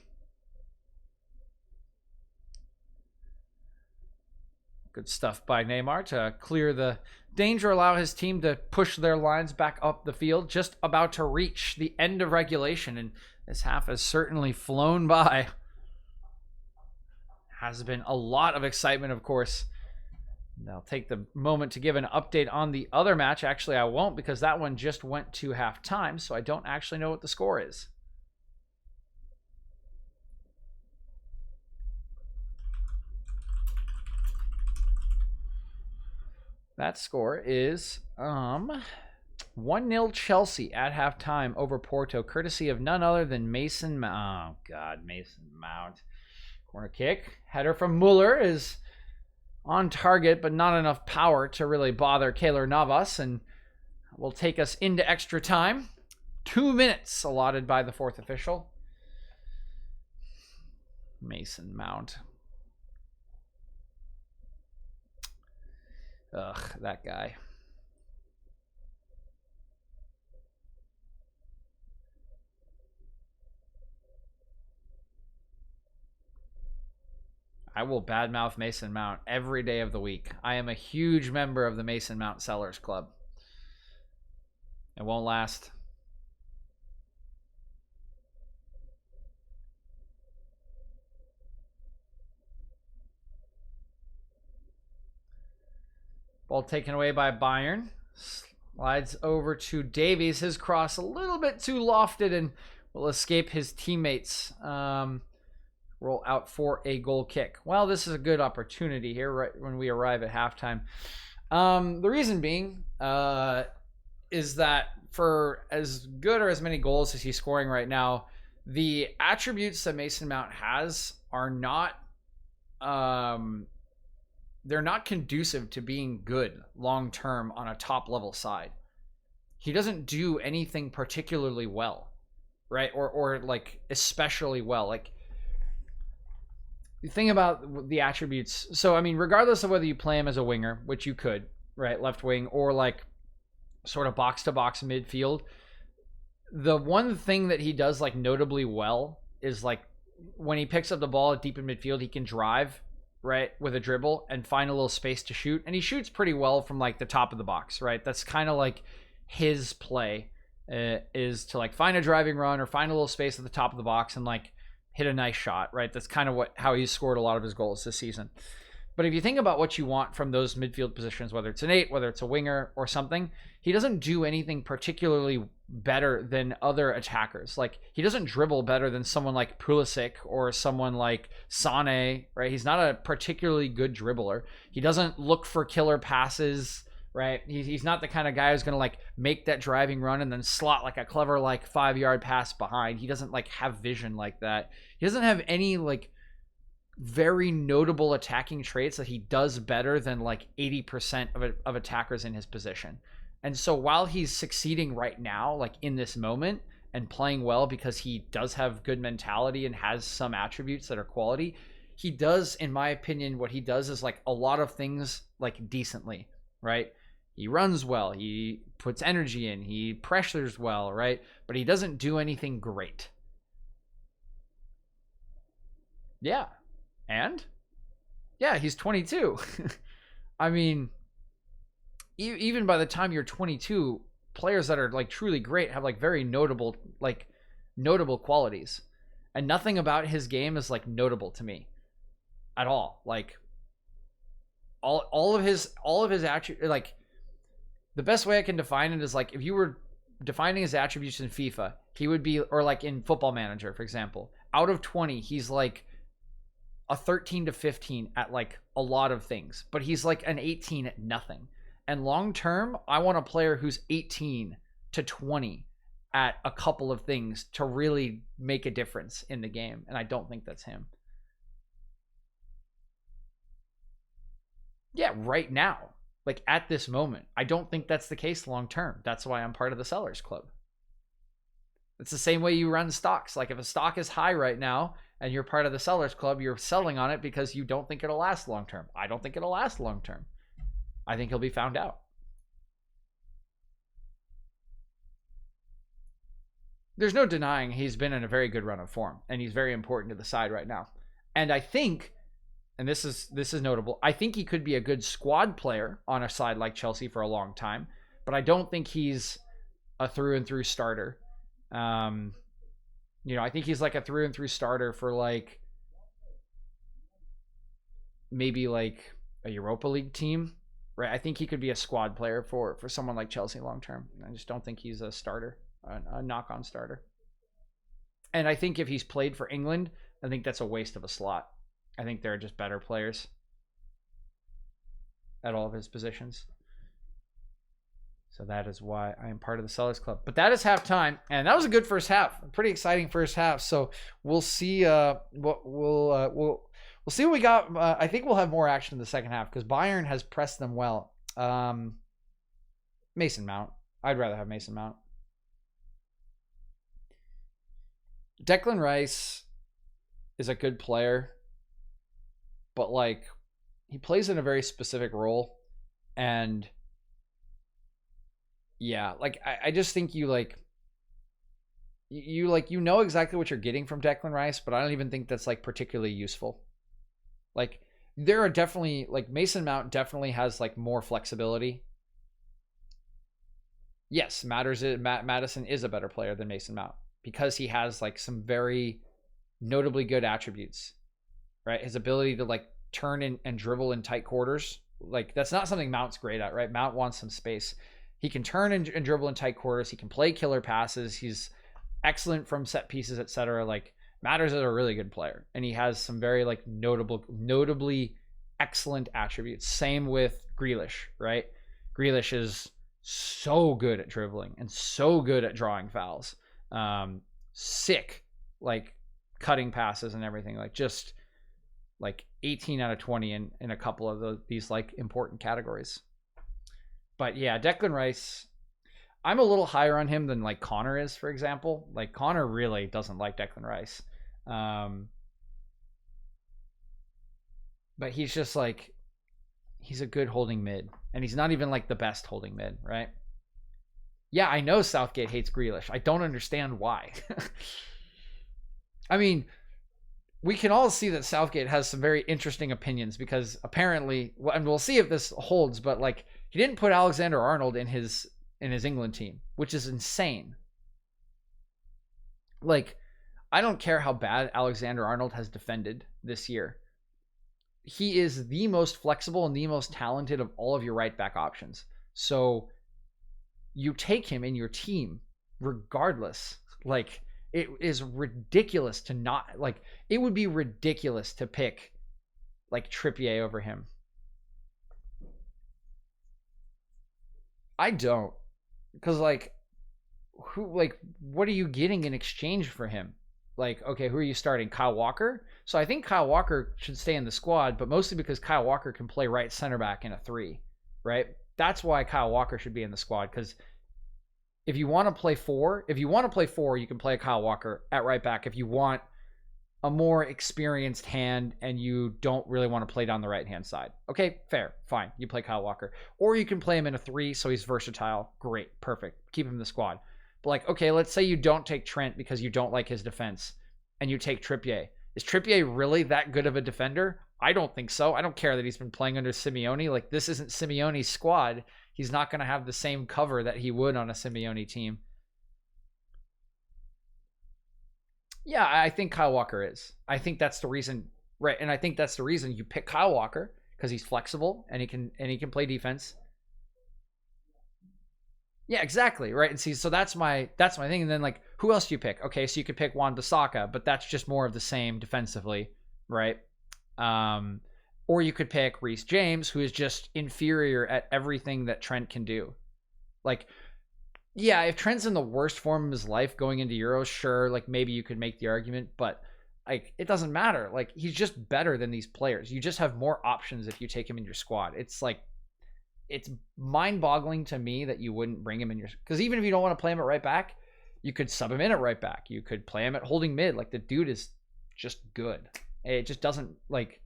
Good stuff by Neymar to clear the danger, allow his team to push their lines back up the field. Just about to reach the end of regulation, and this half has certainly flown by. Has been a lot of excitement, of course. And I'll take the moment to give an update on the other match. Actually, I won't, because that one just went to halftime, so I don't actually know what the score is. That score is 1-0 Chelsea at halftime over Porto, courtesy of none other than Mason Mount. Oh, God, Mason Mount. Corner kick. Header from Muller is on target, but not enough power to really bother Keylor Navas, and will take us into extra time. 2 minutes allotted by the 4th official. Mason Mount. Ugh, that guy. I will badmouth Mason Mount every day of the week. I am a huge member of the Mason Mount Sellers Club. It won't last. Ball taken away by Bayern. Slides over to Davies. His cross a little bit too lofted and will escape his teammates. Roll out for a goal kick. Well, this is a good opportunity here right when we arrive at halftime. The reason being is that for as good or as many goals as he's scoring right now, the attributes that Mason Mount has are not they're not conducive to being good long term on a top level side. He doesn't do anything particularly well, right? Or like especially well. Like, the thing about the attributes, so I mean, regardless of whether you play him as a winger, which you could, right, left wing, or like sort of box to box midfield, the one thing that he does like notably well is like when he picks up the ball deep in midfield, he can drive, right, with a dribble and find a little space to shoot, and he shoots pretty well from like the top of the box, right? That's kind of like his play, is to like find a driving run or find a little space at the top of the box and like hit a nice shot, right? That's kind of how he's scored a lot of his goals this season. But if you think about what you want from those midfield positions, whether it's an 8, whether it's a winger or something, he doesn't do anything particularly better than other attackers. Like, he doesn't dribble better than someone like Pulisic or someone like Sané, right? He's not a particularly good dribbler. He doesn't look for killer passes, right? He's not the kind of guy who's going to like make that driving run and then slot like a clever like 5-yard pass behind. He doesn't like have vision like that. He doesn't have any like very notable attacking traits that he does better than like 80% of attackers in his position. And so while he's succeeding right now, like in this moment, and playing well because he does have good mentality and has some attributes that are quality, he does, in my opinion, what he does is like a lot of things like decently, right? He runs well, he puts energy in, he pressures well, right? But he doesn't do anything great. Yeah. And? Yeah, he's 22. I mean, even by the time you're 22, players that are like truly great have like very notable qualities. And nothing about his game is like notable to me at all. Like all of his attributes, like, the best way I can define it is like if you were defining his attributes in FIFA, he would be, or like in Football Manager, for example, out of 20, he's like a 13 to 15 at like a lot of things, but he's like an 18 at nothing. And long term, I want a player who's 18 to 20 at a couple of things to really make a difference in the game. And I don't think that's him. Yeah, right now. Like at this moment, I don't think that's the case long term. That's why I'm part of the Sellers Club. It's the same way you run stocks. Like if a stock is high right now and you're part of the Sellers Club, you're selling on it because you don't think it'll last long term. I don't think it'll last long term. I think he'll be found out. There's no denying he's been in a very good run of form, and he's very important to the side right now. And I think, and this is notable, I think he could be a good squad player on a side like Chelsea for a long time, but I don't think he's a through and through starter. I think he's like a through and through starter for like maybe like a Europa League team, right? I think he could be a squad player for someone like Chelsea long term. I just don't think he's a starter, a knock-on starter. And I think if he's played for England, I think that's a waste of a slot. I think there are just better players at all of his positions. So that is why I am part of the Sellers Club. But that is halftime, and that was a good first half. A pretty exciting first half. So we'll see we'll see what we got. I think we'll have more action in the second half because Bayern has pressed them well. Mason Mount. I'd rather have Mason Mount. Declan Rice is a good player, but like he plays in a very specific role, and yeah, like I just think you know exactly what you're getting from Declan Rice, but I don't even think that's like particularly useful. Like there are definitely like Mason Mount definitely has like more flexibility. Yes, Madison is a better player than Mason Mount because he has like some very notably good attributes, right? His ability to like turn and dribble in tight quarters, like that's not something Mount's great at, right? Mount wants some space. He can turn and dribble in tight quarters. He can play killer passes. He's excellent from set pieces, etc. Like, Matters is a really good player, and he has some very like notably excellent attributes. Same with Grealish, right? Grealish is so good at dribbling and so good at drawing fouls. Sick, like cutting passes and everything. Like, just like 18 out of 20 in a couple of these like important categories. But yeah, Declan Rice, I'm a little higher on him than like Connor is, for example. Like, Connor really doesn't like Declan Rice. But he's just like, he's a good holding mid, and he's not even like the best holding mid, right? Yeah, I know Southgate hates Grealish. I don't understand why. I mean, we can all see that Southgate has some very interesting opinions, because apparently, and we'll see if this holds, but like, he didn't put Alexander-Arnold in his England team, which is insane. Like, I don't care how bad Alexander-Arnold has defended this year. He is the most flexible and the most talented of all of your right back options. So you take him in your team regardless. Like, it is ridiculous to not, like, it would be ridiculous to pick like Trippier over him. I don't, because like, what are you getting in exchange for him? Like, okay, who are you starting? Kyle Walker? So I think Kyle Walker should stay in the squad, but mostly because Kyle Walker can play right center back in a 3, right? That's why Kyle Walker should be in the squad, because if you want to play 4, you can play Kyle Walker at right back if you want a more experienced hand and you don't really want to play down the right-hand side. Okay, fair, fine. You play Kyle Walker. Or you can play him in a 3, so he's versatile. Great, perfect. Keep him in the squad. But like, okay, let's say you don't take Trent because you don't like his defense, and you take Trippier. Is Trippier really that good of a defender? I don't think so. I don't care that he's been playing under Simeone. Like, this isn't Simeone's squad. He's not going to have the same cover that he would on a Simeone team. Yeah, I think Kyle Walker is. I think that's the reason, right? And I think that's the reason you pick Kyle Walker, because he's flexible and he can play defense. Yeah, exactly, right? And see, so that's my thing. And then like, who else do you pick? Okay, so you could pick Wan-Bissaka, but that's just more of the same defensively, right? Or you could pick Reece James, who is just inferior at everything that Trent can do. Like, yeah, if Trent's in the worst form of his life going into Euros, sure, like maybe you could make the argument, but like, it doesn't matter. Like, he's just better than these players. You just have more options if you take him in your squad. It's like, it's mind-boggling to me that you wouldn't bring him in your, because even if you don't want to play him at right back, you could sub him in at right back. You could play him at holding mid. Like, the dude is just good. It just doesn't, like,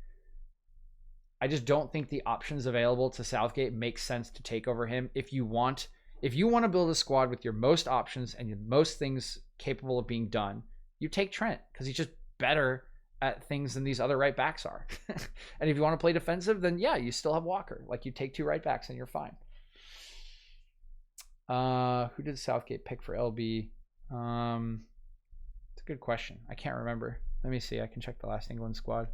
I just don't think the options available to Southgate make sense to take over him. If you want to build a squad with your most options and your most things capable of being done, you take Trent, because he's just better at things than these other right backs are. And if you want to play defensive, then yeah, you still have Walker. Like, you take 2 right backs and you're fine. Who did Southgate pick for LB? It's a good question. I can't remember. Let me see. I can check the last England squad.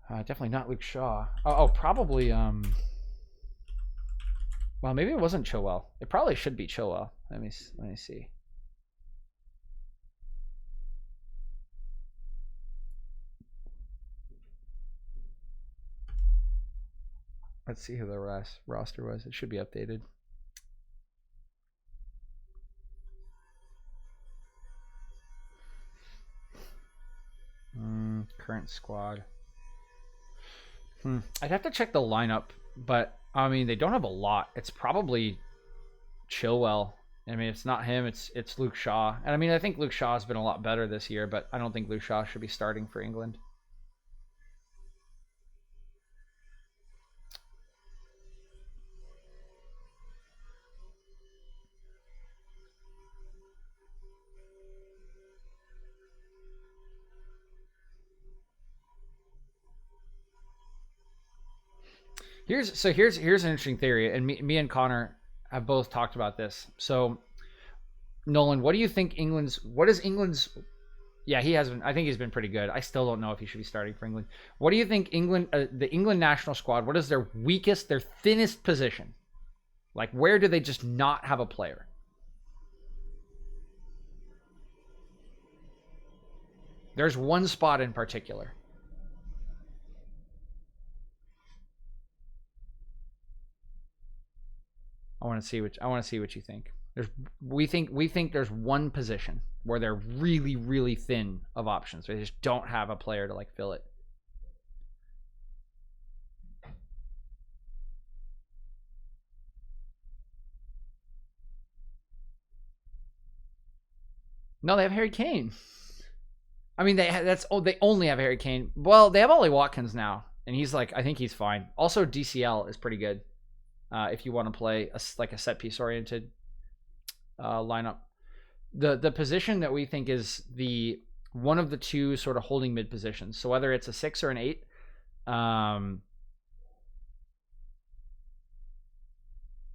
Definitely not Luke Shaw. Probably. Well, maybe it wasn't Chilwell. It probably should be Chilwell. Let me see. Let's see who the roster was. It should be updated. Current squad. I'd have to check the lineup, but I mean, they don't have a lot. It's probably Chilwell. I mean, it's not him. It's Luke Shaw. And I mean, I think Luke Shaw has been a lot better this year, but I don't think Luke Shaw should be starting for England. Here's an interesting theory, and me and Connor have both talked about this. So, Nolan, what do you think England's? Yeah, he has been. I think he's been pretty good. I still don't know if he should be starting for England. What do you think the England national squad? What is their weakest, their thinnest position? Like, where do they just not have a player? There's one spot in particular. I want to see what you think. We think there's one position where they're really, really thin of options. They just don't have a player to like fill it. No, they have Harry Kane. I mean, they only have Harry Kane. Well, they have Ollie Watkins now, and he's like, I think he's fine. Also, DCL is pretty good if you want to play like a set piece oriented lineup. The position that we think is the one of the two sort of holding mid positions. So whether it's a 6 or an 8,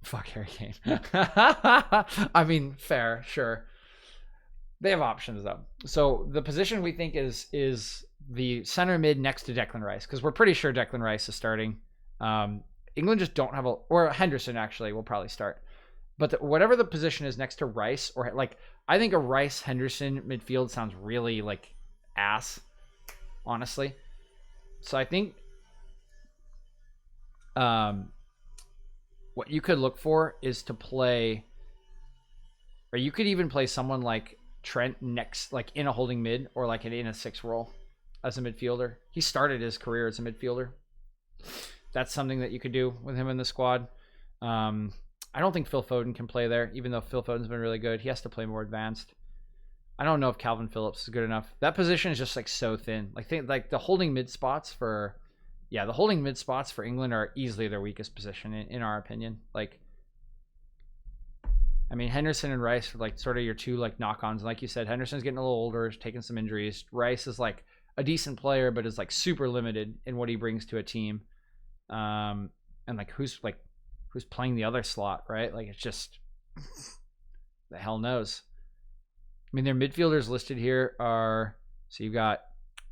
fuck Harry Kane. I mean, fair, sure. They have options though. So the position we think is the center mid next to Declan Rice, because we're pretty sure Declan Rice is starting. England just don't have or Henderson actually will probably start. But whatever the position is next to Rice, or like, I think a Rice Henderson midfield sounds really like ass, honestly. So I think what you could look for is to play, or you could even play someone like Trent next, like in a holding mid, or like in a 6 role as a midfielder. He started his career as a midfielder. That's something that you could do with him in the squad. I don't think Phil Foden can play there, even though Phil Foden's been really good. He has to play more advanced. I don't know if Calvin Phillips is good enough. That position is just like so thin. Like the holding mid spots for, the holding mid spots for England are easily their weakest position in our opinion. Like, I mean, Henderson and Rice are like sort of your two like knock-ons. Like you said, Henderson's getting a little older, taking some injuries. Rice is like a decent player, but is like super limited in what he brings to a team. And like who's playing the other slot, right? Like, it's just the hell knows. I mean, their midfielders listed here are, so you've got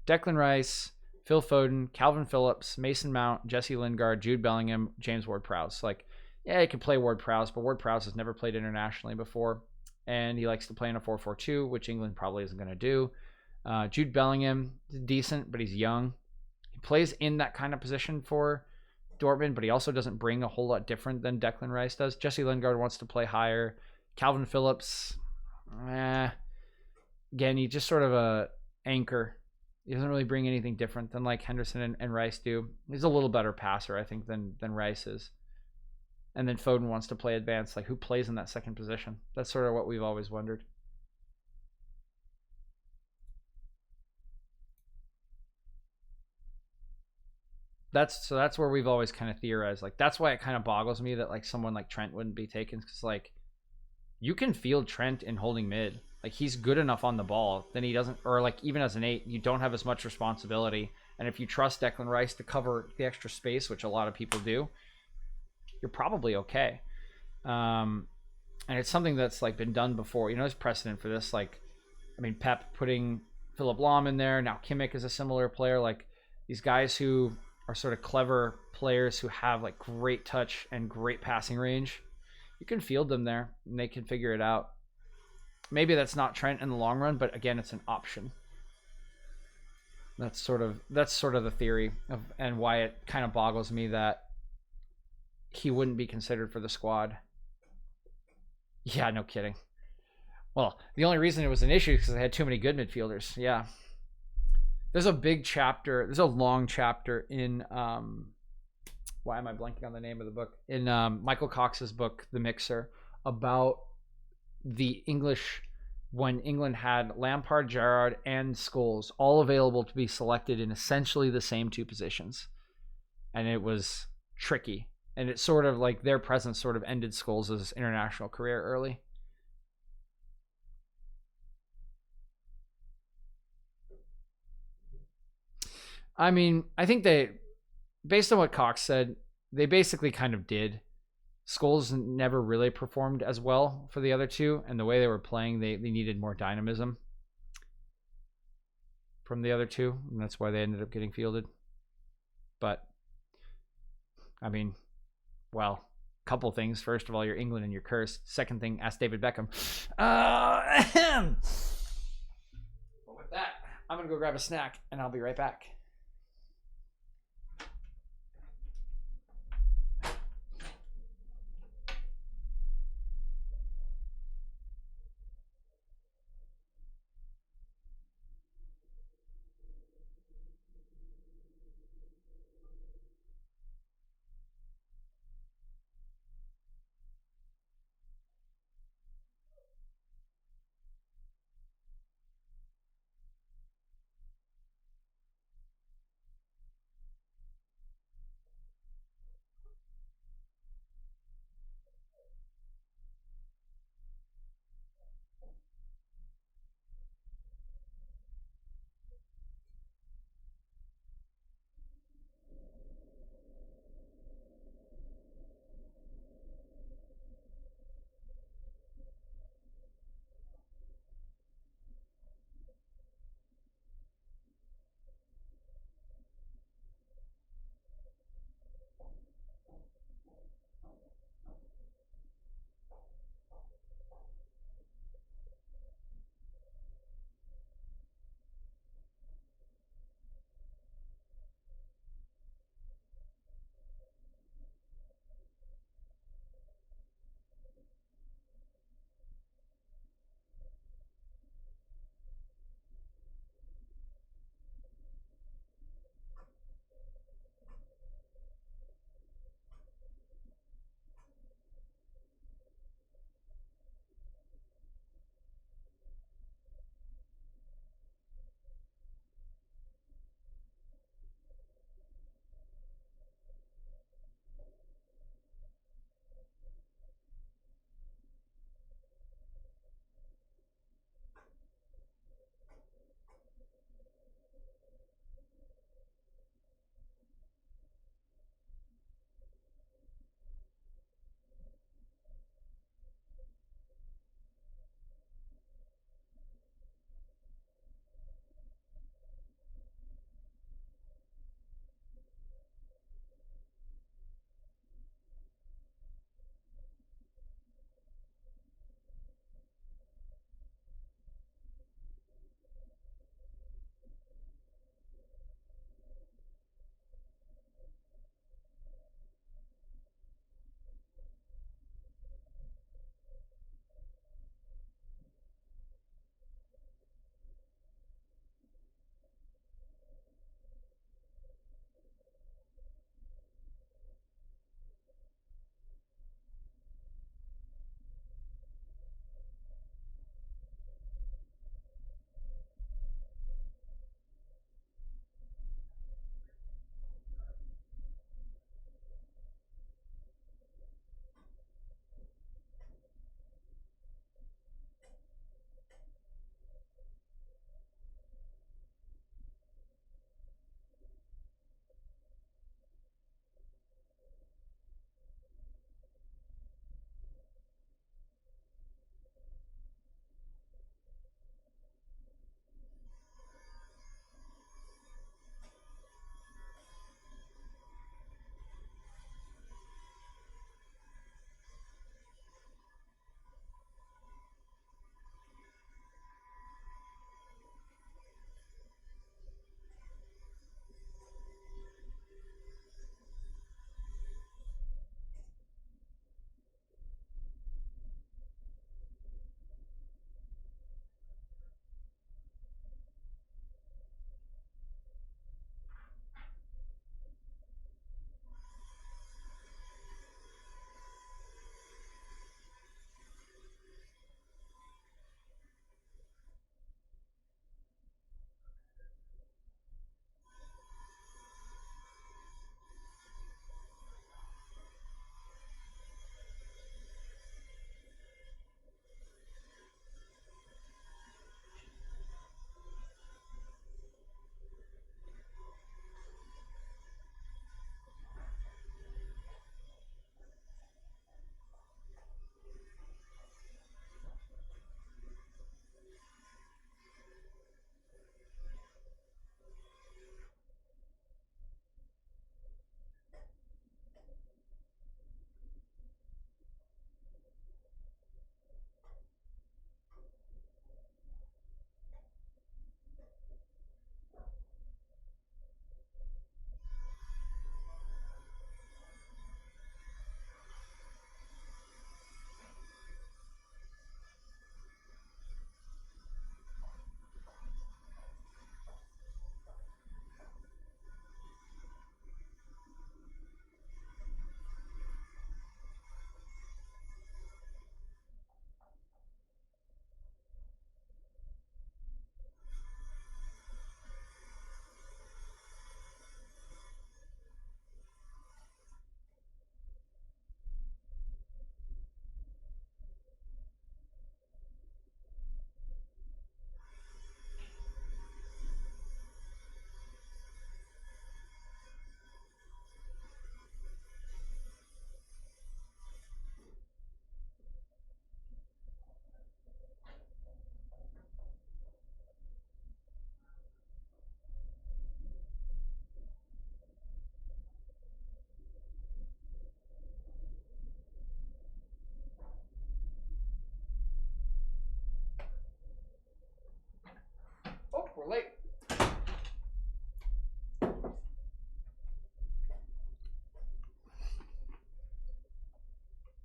Declan Rice, Phil Foden, Calvin Phillips, Mason Mount, Jesse Lingard, Jude Bellingham, James Ward-Prowse. Like, yeah, he could play Ward-Prowse, but Ward-Prowse has never played internationally before, and he likes to play in a 4-4-2, which England probably isn't going to do. Jude Bellingham is decent, but he's young. He plays in that kind of position for Dortmund, but he also doesn't bring a whole lot different than Declan Rice does. Jesse Lingard wants to play higher. Calvin Phillips, again, he's just sort of a anchor. He doesn't really bring anything different than like Henderson and Rice do. He's a little better passer, I think, than Rice is. And then Foden wants to play advanced. Like, who plays in that second position? That's sort of what we've always wondered. That's where we've always kind of theorized. Like, that's why it kind of boggles me that like someone like Trent wouldn't be taken, because like, you can field Trent in holding mid. Like, he's good enough on the ball. Then he doesn't, or like even as an 8, you don't have as much responsibility. And if you trust Declan Rice to cover the extra space, which a lot of people do, you're probably okay. And it's something that's like been done before. You know, there's precedent for this. Like, I mean, Pep putting Philip Lahm in there. Now Kimmich is a similar player. Like, these guys who are sort of clever players who have like great touch and great passing range, you can field them there and they can figure it out. Maybe that's not Trent in the long run, but again, it's an option. That's sort of the theory of, and why it kind of boggles me that he wouldn't be considered for the squad. Yeah, no kidding. Well, the only reason it was an issue is because they had too many good midfielders. Yeah. There's a big chapter. There's a long chapter in why am I blanking on the name of the book? In Michael Cox's book, The Mixer, about the English, when England had Lampard, Gerrard, and Scholes all available to be selected in essentially the same two positions. And it was tricky. And it's sort of like their presence sort of ended Scholes' international career early. I mean, I think they, based on what Cox said, they basically kind of did. Scholes never really performed as well for the other two, and the way they were playing, they needed more dynamism from the other two, and that's why they ended up getting fielded. But, I mean, well, couple things. First of all, you're England and you're cursed. Second thing, ask David Beckham. But with that, I'm going to go grab a snack, and I'll be right back.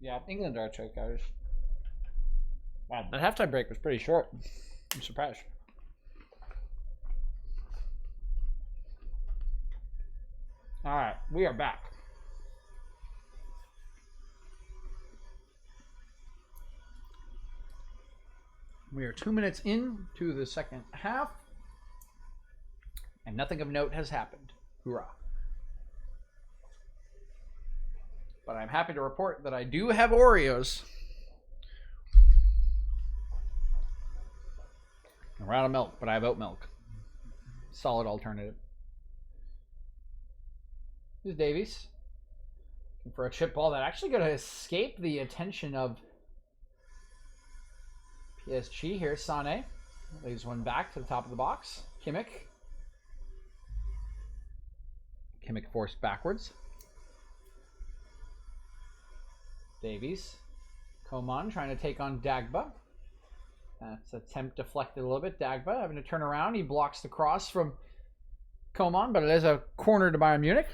Yeah, England are chokeouts. Wow, that halftime break was pretty short. I'm surprised. All right, we are back. We are 2 minutes into the second half, and nothing of note has happened. Hoorah. But I'm happy to report that I do have Oreos. We're out of milk, but I have oat milk. Solid alternative. This is Davies. Looking for a chip ball that actually going to escape the attention of PSG. Here's Sané. Leaves one back to the top of the box. Kimmich. Kimmich forced backwards. Davies. Coman trying to take on Dagba. That's attempt deflected a little bit. Dagba having to turn around. He blocks the cross from Coman, but it is a corner to Bayern Munich.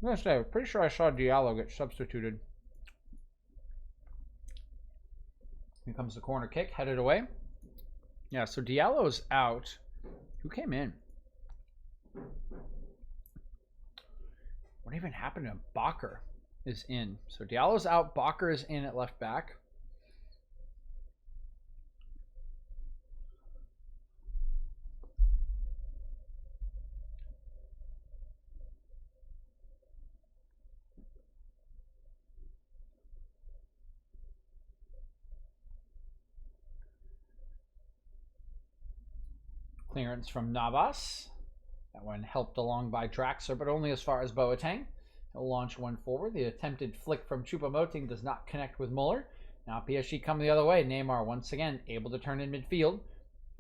I'm going to say, I'm pretty sure I saw Diallo get substituted. Here comes the corner kick, headed away. Yeah, so Diallo's out. Who came in? What even happened to him? Bakker is in. So Diallo's out. Bakker is in at left back. Clearance from Navas. That one helped along by Draxler, but only as far as Boateng. He'll launch one forward. The attempted flick from Choupo-Moting does not connect with Muller. Now PSG come the other way. Neymar once again able to turn in midfield.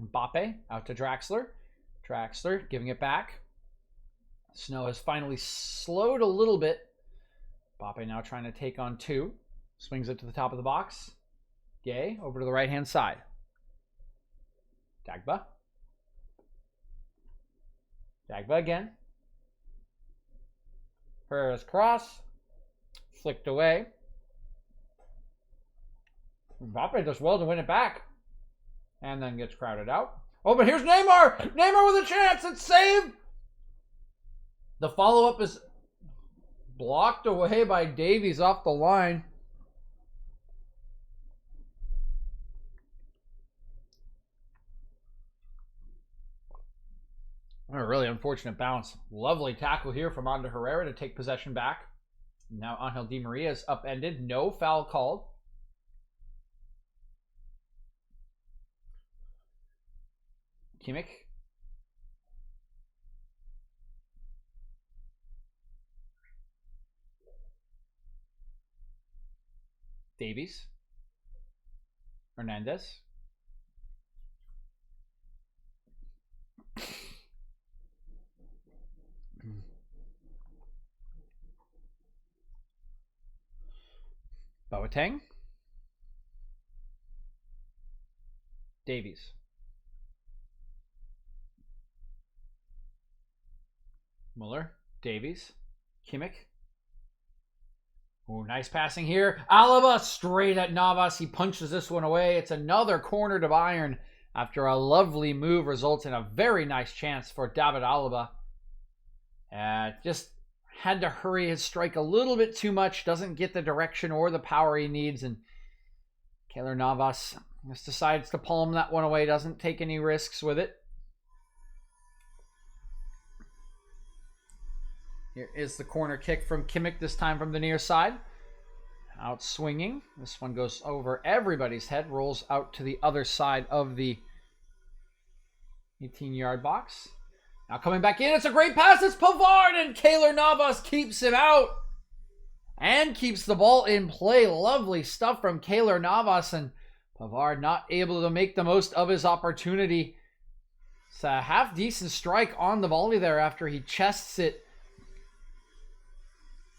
Mbappe out to Draxler. Draxler giving it back. Snow has finally slowed a little bit. Mbappe now trying to take on two. Swings it to the top of the box. Gay over to the right-hand side. Dagba. Dagba again. Pereira's cross. Flicked away. Mbappe does well to win it back. And then gets crowded out. Oh, but here's Neymar! Neymar with a chance! It's saved! The follow-up is blocked away by Davies off the line. A really unfortunate bounce. Lovely tackle here from Ander Herrera to take possession back. Now Angel Di Maria is upended. No foul called. Kimmich. Davies. Hernandez. Boateng. Davies. Muller. Davies. Kimmich. Oh, nice passing here. Alaba straight at Navas. He punches this one away. It's another corner to Bayern after a lovely move results in a very nice chance for David Alaba. Just had to hurry his strike a little bit too much. Doesn't get the direction or the power he needs. And Keylor Navas just decides to palm that one away. Doesn't take any risks with it. Here is the corner kick from Kimmich, this time from the near side. Out swinging. This one goes over everybody's head. Rolls out to the other side of the 18-yard box. Now coming back in. It's a great pass. It's Pavard, and Keylor Navas keeps him out. And keeps the ball in play. Lovely stuff from Keylor Navas. And Pavard not able to make the most of his opportunity. It's a half-decent strike on the volley there after he chests it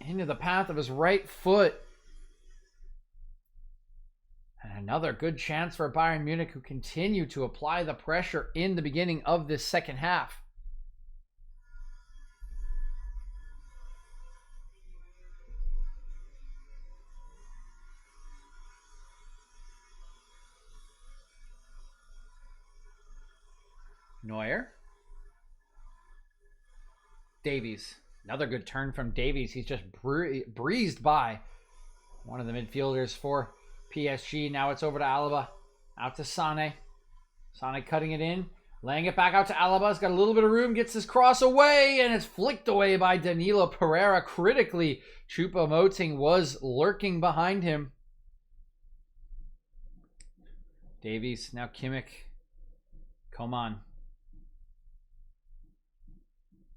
into the path of his right foot. And another good chance for Bayern Munich, who continue to apply the pressure in the beginning of this second half. Neuer. Davies. Another good turn from Davies. He's just breezed by one of the midfielders for PSG. Now it's over to Alaba. Out to Sane. Sane cutting it in. Laying it back out to Alaba. He's got a little bit of room. Gets his cross away. And it's flicked away by Danilo Pereira. Critically, Choupo-Moting was lurking behind him. Davies. Now Kimmich. Coman.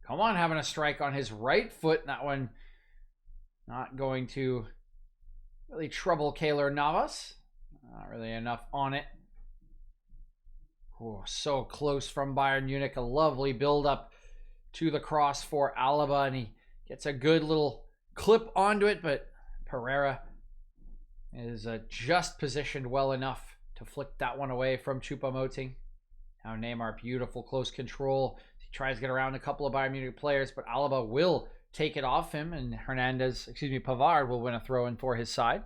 Coman having a strike on his right foot. That one not going to really trouble Keylor Navas. Not really enough on it. Oh, so close from Bayern Munich. A lovely build-up to the cross for Alaba. And he gets a good little clip onto it. But Pereira is just positioned well enough to flick that one away from Choupo-Moting. Now Neymar, beautiful close control. He tries to get around a couple of Bayern Munich players, but Alaba will take it off him, and Pavard will win a throw-in for his side.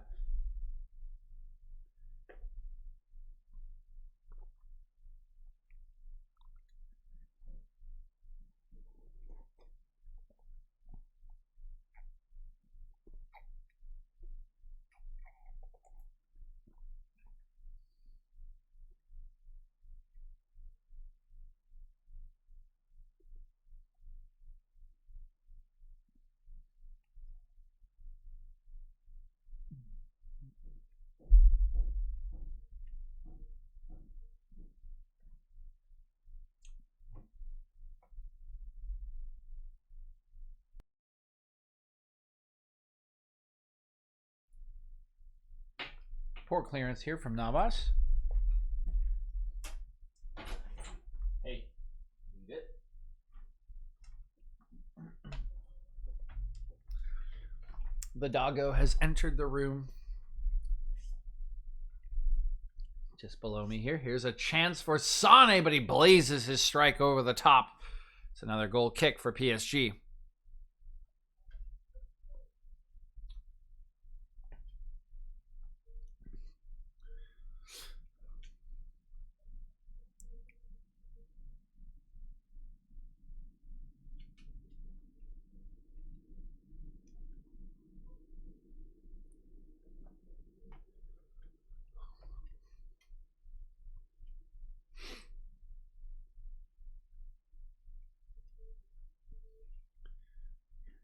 Poor clearance here from Navas. Hey, you good? The doggo has entered the room. Just below me here. Here's a chance for Sane, but he blazes his strike over the top. It's another goal kick for PSG.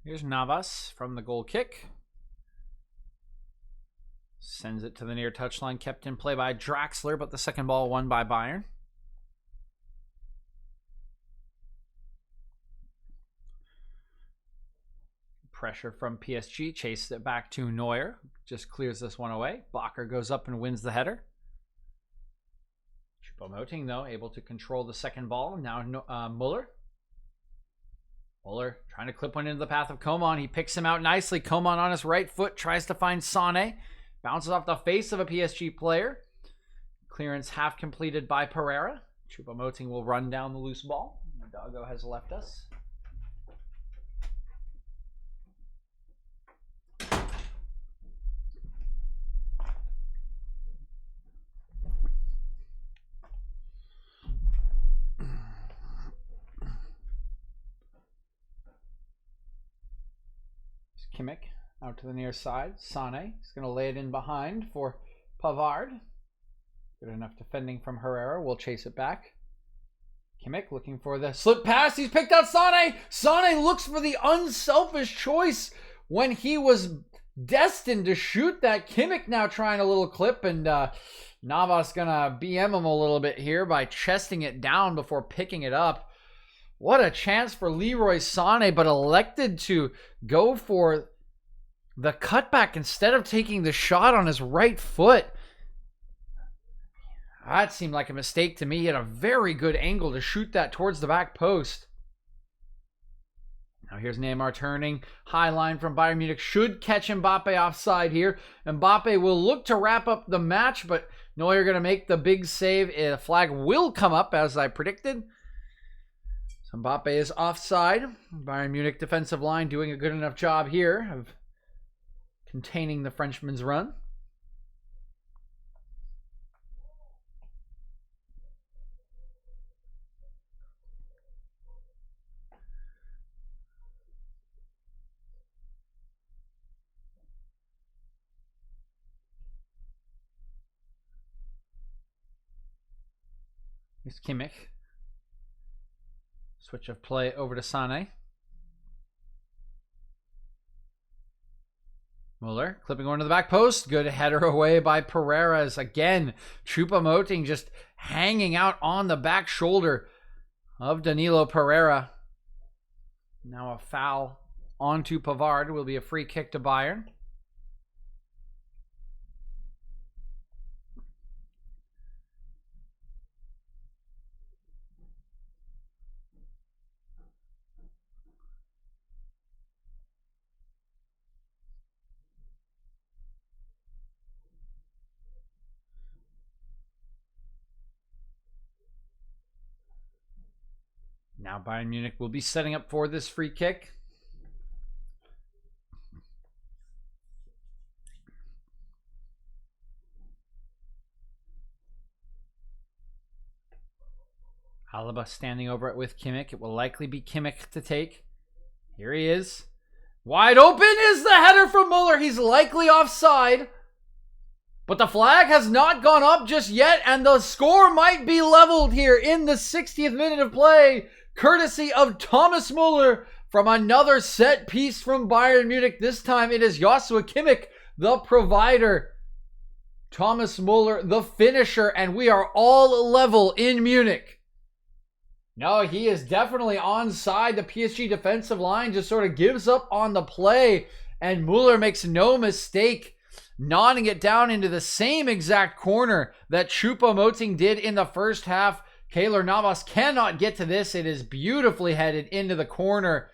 Here's Navas from the goal kick. Sends it to the near touchline. Kept in play by Draxler, but the second ball won by Bayern. Pressure from PSG. Chases it back to Neuer. Just clears this one away. Blocker goes up and wins the header. Choupo-Moting, though, able to control the second ball. Now Muller. Muller trying to clip one into the path of Coman. He picks him out nicely. Coman on his right foot tries to find Sane. Bounces off the face of a PSG player. Clearance half completed by Pereira. Choupo-Moting will run down the loose ball. The doggo has left us. Kimmich out to the near side. Sane is going to lay it in behind for Pavard. Good enough defending from Herrera. We'll chase it back. Kimmich looking for the slip pass. He's picked out Sane. Sane looks for the unselfish choice when he was destined to shoot that. Kimmich now trying a little clip, and Navas going to BM him a little bit here by chesting it down before picking it up. What a chance for Leroy Sane, but elected to go for the cutback instead of taking the shot on his right foot. That seemed like a mistake to me. He had a very good angle to shoot that towards the back post. Now here's Neymar turning. High line from Bayern Munich. Should catch Mbappe offside here. Mbappe will look to wrap up the match, but Neuer going to make the big save. A flag will come up as I predicted. So Mbappe is offside. Bayern Munich defensive line doing a good enough job here of containing the Frenchman's run. Here's Kimmich. Switch of play over to Sané. Muller clipping one to the back post. Good header away by Pereira. Again, Choupo-Moting just hanging out on the back shoulder of Danilo Pereira. Now a foul onto Pavard. Will be a free kick to Bayern. Now Bayern Munich will be setting up for this free kick. Alaba standing over it with Kimmich. It will likely be Kimmich to take. Here he is. Wide open is the header from Muller. He's likely offside. But the flag has not gone up just yet, and the score might be leveled here in the 60th minute of play, courtesy of Thomas Muller from another set piece from Bayern Munich. This time it is Joshua Kimmich, the provider. Thomas Muller, the finisher, and we are all level in Munich. No, he is definitely onside. The PSG defensive line just sort of gives up on the play, and Muller makes no mistake nodding it down into the same exact corner that Choupo-Moting did in the first half. Keylor Navas cannot get to this. It is beautifully headed into the corner.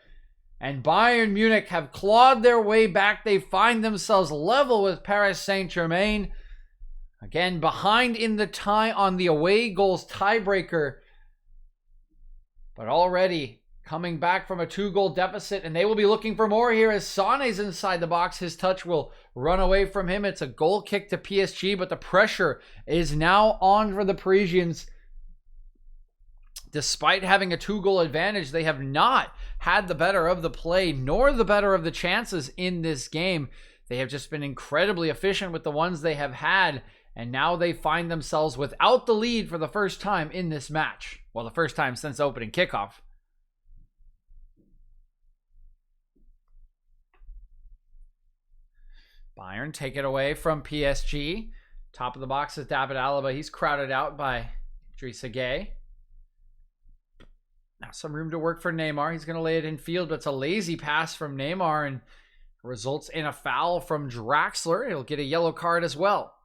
And Bayern Munich have clawed their way back. They find themselves level with Paris Saint-Germain. Again, behind in the tie on the away goals tiebreaker. But already coming back from a 2-goal deficit, and they will be looking for more here as Sané's inside the box. His touch will run away from him. It's a goal kick to PSG, but the pressure is now on for the Parisians. Despite having a 2-goal advantage, they have not had the better of the play, nor the better of the chances in this game. They have just been incredibly efficient with the ones they have had, and now they find themselves without the lead for the first time in this match. Well, the first time since opening kickoff. Bayern take it away from PSG. Top of the box is David Alaba. He's crowded out by Idrissa Gueye. Now some room to work for Neymar. He's going to lay it in field, but it's a lazy pass from Neymar and results in a foul from Draxler. He'll get a yellow card as well.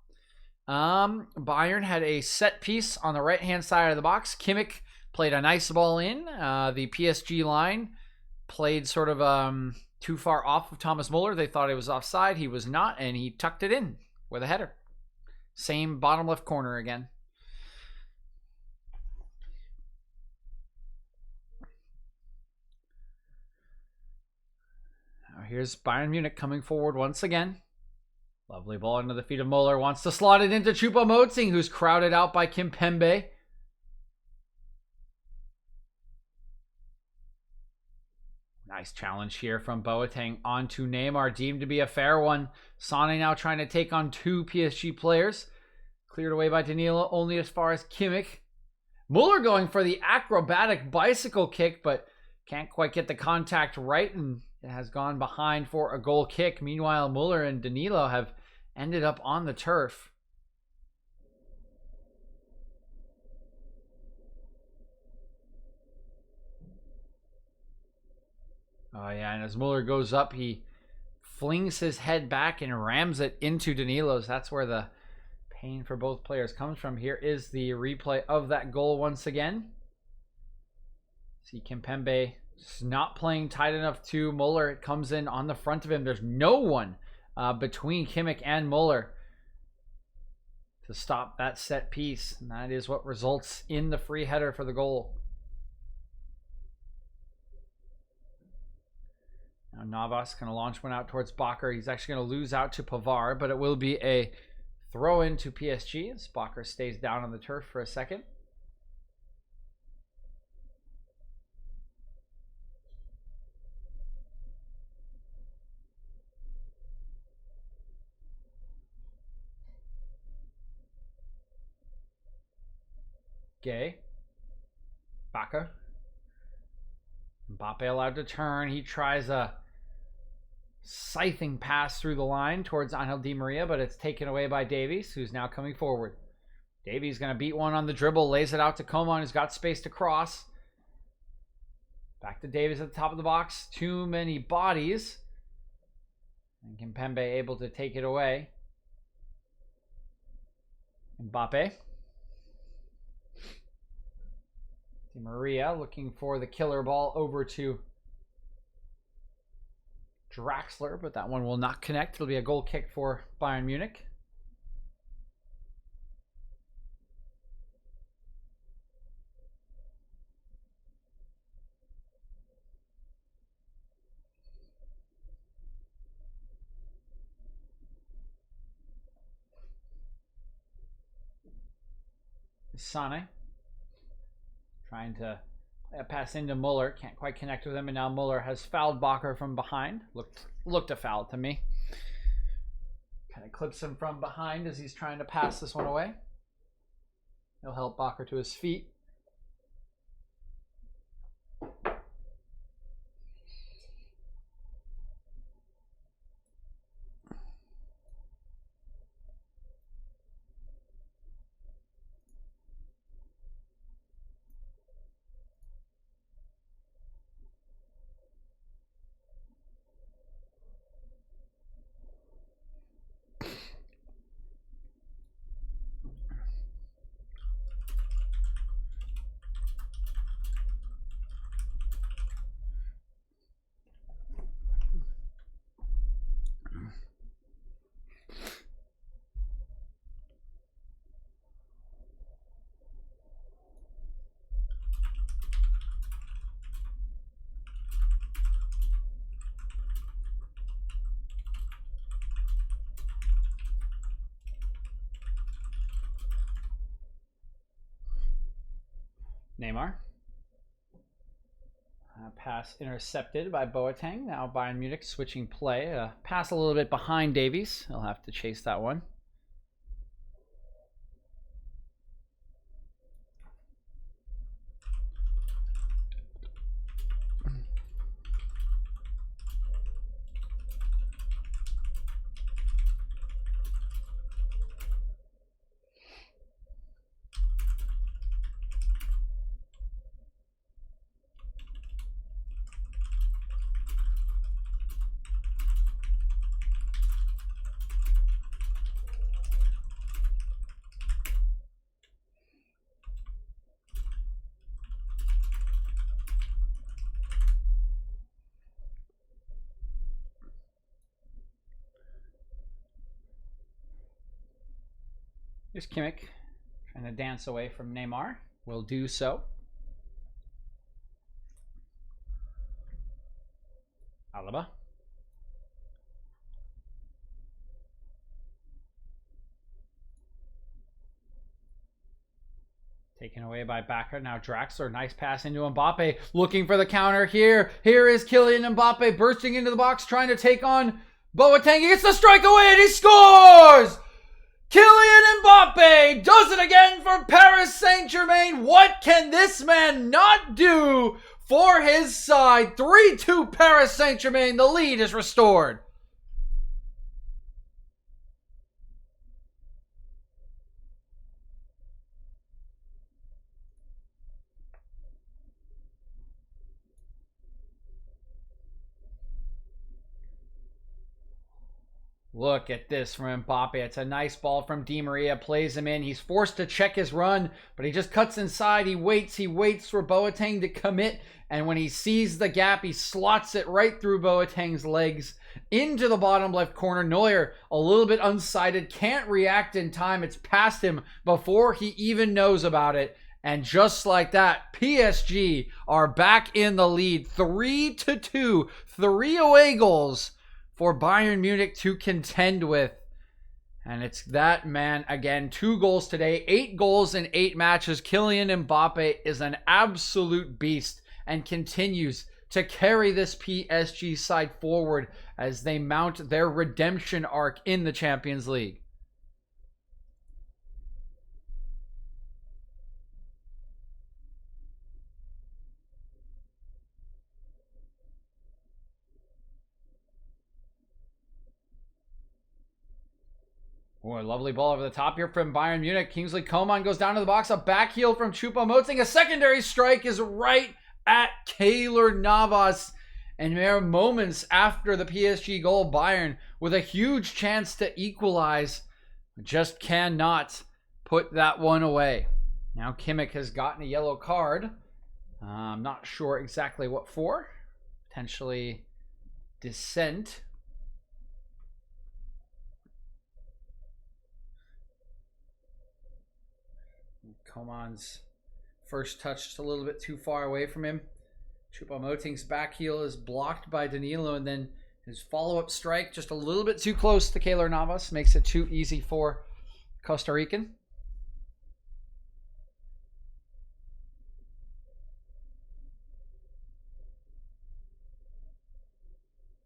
Bayern had a set piece on the right-hand side of the box. Kimmich played a nice ball in. The PSG line played sort of too far off of Thomas Muller. They thought he was offside. He was not, and he tucked it in with a header. Same bottom left corner again. Now here's Bayern Munich coming forward once again. Lovely ball into the feet of Muller. Wants to slot it into Choupo-Moting, who's crowded out by Kimpembe. Nice challenge here from Boateng onto Neymar, deemed to be a fair one. Sané now trying to take on 2 PSG players. Cleared away by Danilo, only as far as Kimmich. Muller going for the acrobatic bicycle kick, but can't quite get the contact right, and it has gone behind for a goal kick. Meanwhile, Muller and Danilo have ended up on the turf. Oh yeah, and as Muller goes up, he flings his head back and rams it into Danilo's. That's where the pain for both players comes from. Here is the replay of that goal once again. See Kimpembe It's not playing tight enough to Muller. It comes in on the front of him. There's no one between Kimmich and Muller to stop that set piece. And that is what results in the free header for the goal. Now Navas going to launch one out towards Bakker. He's actually going to lose out to Pavard, but it will be a throw in to PSG as Bakker stays down on the turf for a second. Gay. Bakker. Mbappe allowed to turn. He tries a scything pass through the line towards Angel Di Maria, but it's taken away by Davies, who's now coming forward. Davies going to beat one on the dribble, lays it out to Coman, who's got space to cross. Back to Davies at the top of the box. Too many bodies. And Kimpembe able to take it away. Mbappe. Di Maria looking for the killer ball over to Draxler, but that one will not connect. It'll be a goal kick for Bayern Munich. Sane trying to pass into Muller. Can't quite connect with him, and now Muller has fouled Bakker from behind. Looked a foul to me. Kind of clips him from behind as he's trying to pass this one away. He'll help Bakker to his feet. Neymar. Pass intercepted by Boateng. Now Bayern Munich switching play. Pass a little bit behind Davies. He'll have to chase that one. Here's Kimmich trying to dance away from Neymar. Will do so. Alaba. Taken away by Bakker. Now Draxler. Nice pass into Mbappe. Looking for the counter here. Here is Kylian Mbappe bursting into the box, trying to take on Boateng. He gets the strike away and he scores! Kylian Mbappe does it again for Paris Saint-Germain. What can this man not do for his side? 3-2 Paris Saint-Germain. The lead is restored. Look at this from Mbappe. It's a nice ball from Di Maria. Plays him in. He's forced to check his run, but he just cuts inside. He waits for Boateng to commit. And when he sees the gap, he slots it right through Boateng's legs into the bottom left corner. Neuer, a little bit unsighted, can't react in time. It's past him before he even knows about it. And just like that, PSG are back in the lead. 3-2. 3 away goals for Bayern Munich to contend with. And it's that man again. 2 goals today. 8 goals in 8 matches. Kylian Mbappe is an absolute beast and continues to carry this PSG side forward as they mount their redemption arc in the Champions League. Oh, a lovely ball over the top here from Bayern Munich. Kingsley Coman goes down to the box. A back heel from Choupo-Moting. A secondary strike is right at Keylor Navas. And mere moments after the PSG goal, Bayern with a huge chance to equalize. Just cannot put that one away. Now Kimmich has gotten a yellow card. I'm not sure exactly what for. Potentially dissent. Coman's first touch just a little bit too far away from him. Choupo-Moting's back heel is blocked by Danilo, and then his follow-up strike just a little bit too close to Keylor Navas. Makes it too easy for Costa Rican.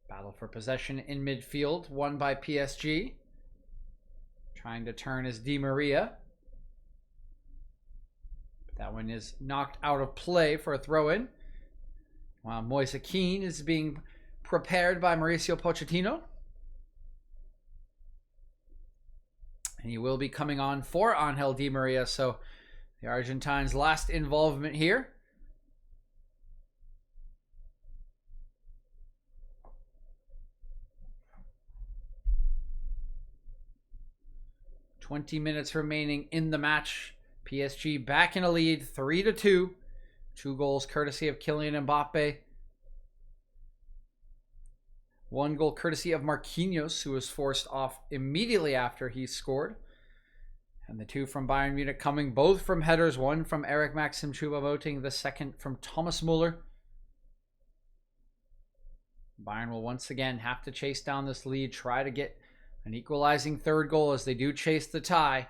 Battle for possession in midfield, won by PSG. Trying to turn is Di Maria. That one is knocked out of play for a throw-in. While Moise Kean is being prepared by Mauricio Pochettino. And he will be coming on for Angel Di Maria. So the Argentine's last involvement here. "20 minutes remaining in the match. PSG back in a lead, 3-2. 2 goals courtesy of Kylian Mbappe. 1 goal courtesy of Marquinhos, who was forced off immediately after he scored. And the 2 from Bayern Munich coming both from headers. 1 from Eric Maxim Choupo-Moting, the second from Thomas Muller. Bayern will once again have to chase down this lead, try to get an equalizing 3rd goal as they do chase the tie.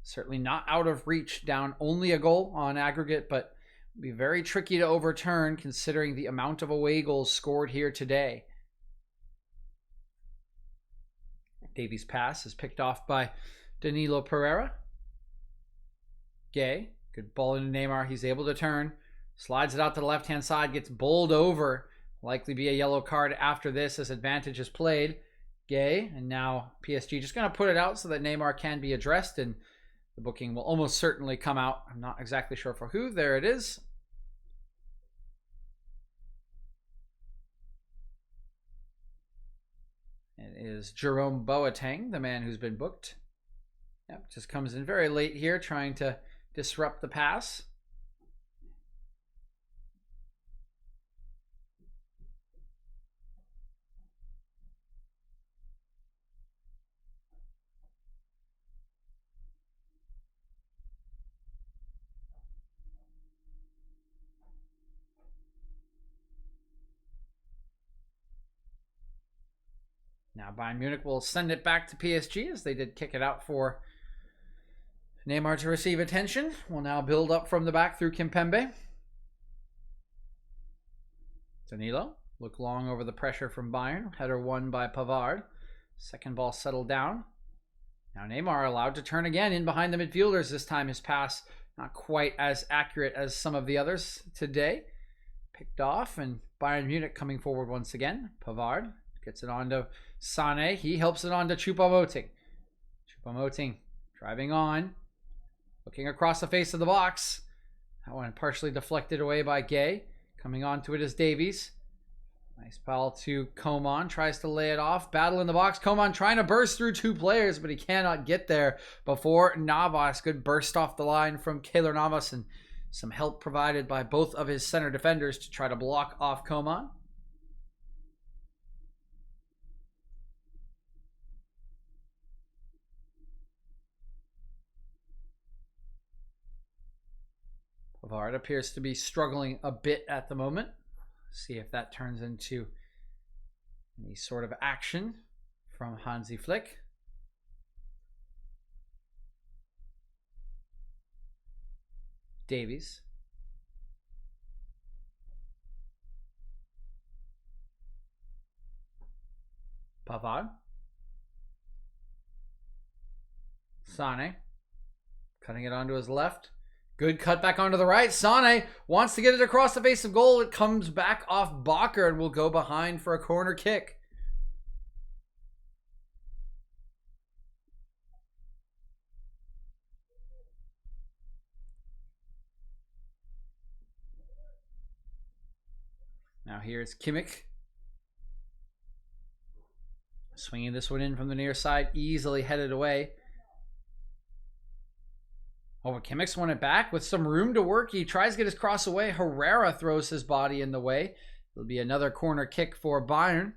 Certainly not out of reach, down only a goal on aggregate, but be very tricky to overturn considering the amount of away goals scored here today. Davies' pass is picked off by Danilo Pereira. Gay, good ball into Neymar. He's able to turn, slides it out to the left-hand side, gets bowled over. Likely be a yellow card after this as advantage is played. Gay, and now PSG just going to put it out so that Neymar can be addressed, and the booking will almost certainly come out. I'm not exactly sure for who. There it is. It is Jerome Boateng, the man who's been booked. Yep, just comes in very late here, trying to disrupt the pass. Now Bayern Munich will send it back to PSG as they did kick it out for Neymar to receive attention. Will now build up from the back through Kimpembe. Danilo look long over the pressure from Bayern. Header won by Pavard. Second ball settled down. Now Neymar allowed to turn again in behind the midfielders. This time his pass not quite as accurate as some of the others today. Picked off, and Bayern Munich coming forward once again. Pavard gets it onto Sané. He helps it on to Choupo-Moting. Choupo-Moting driving on. Looking across the face of the box. That one partially deflected away by Gay. Coming onto it is Davies. Nice foul to Coman. Tries to lay it off. Battle in the box. Coman trying to burst through two players, but he cannot get there before Navas. Good burst off the line from Keylor Navas, and some help provided by both of his center defenders to try to block off Coman. Pavard appears to be struggling a bit at the moment. See if that turns into any sort of action from Hansi Flick. Davies. Pavard. Sane. Cutting it onto his left. Good cut back onto the right. Sane wants to get it across the face of goal. It comes back off Bakker and will go behind for a corner kick. Now here's Kimmich. Swinging this one in from the near side. Easily headed away. Oh, but Kimmich's won it back with some room to work. He tries to get his cross away. Herrera throws his body in the way. It'll be another corner kick for Bayern.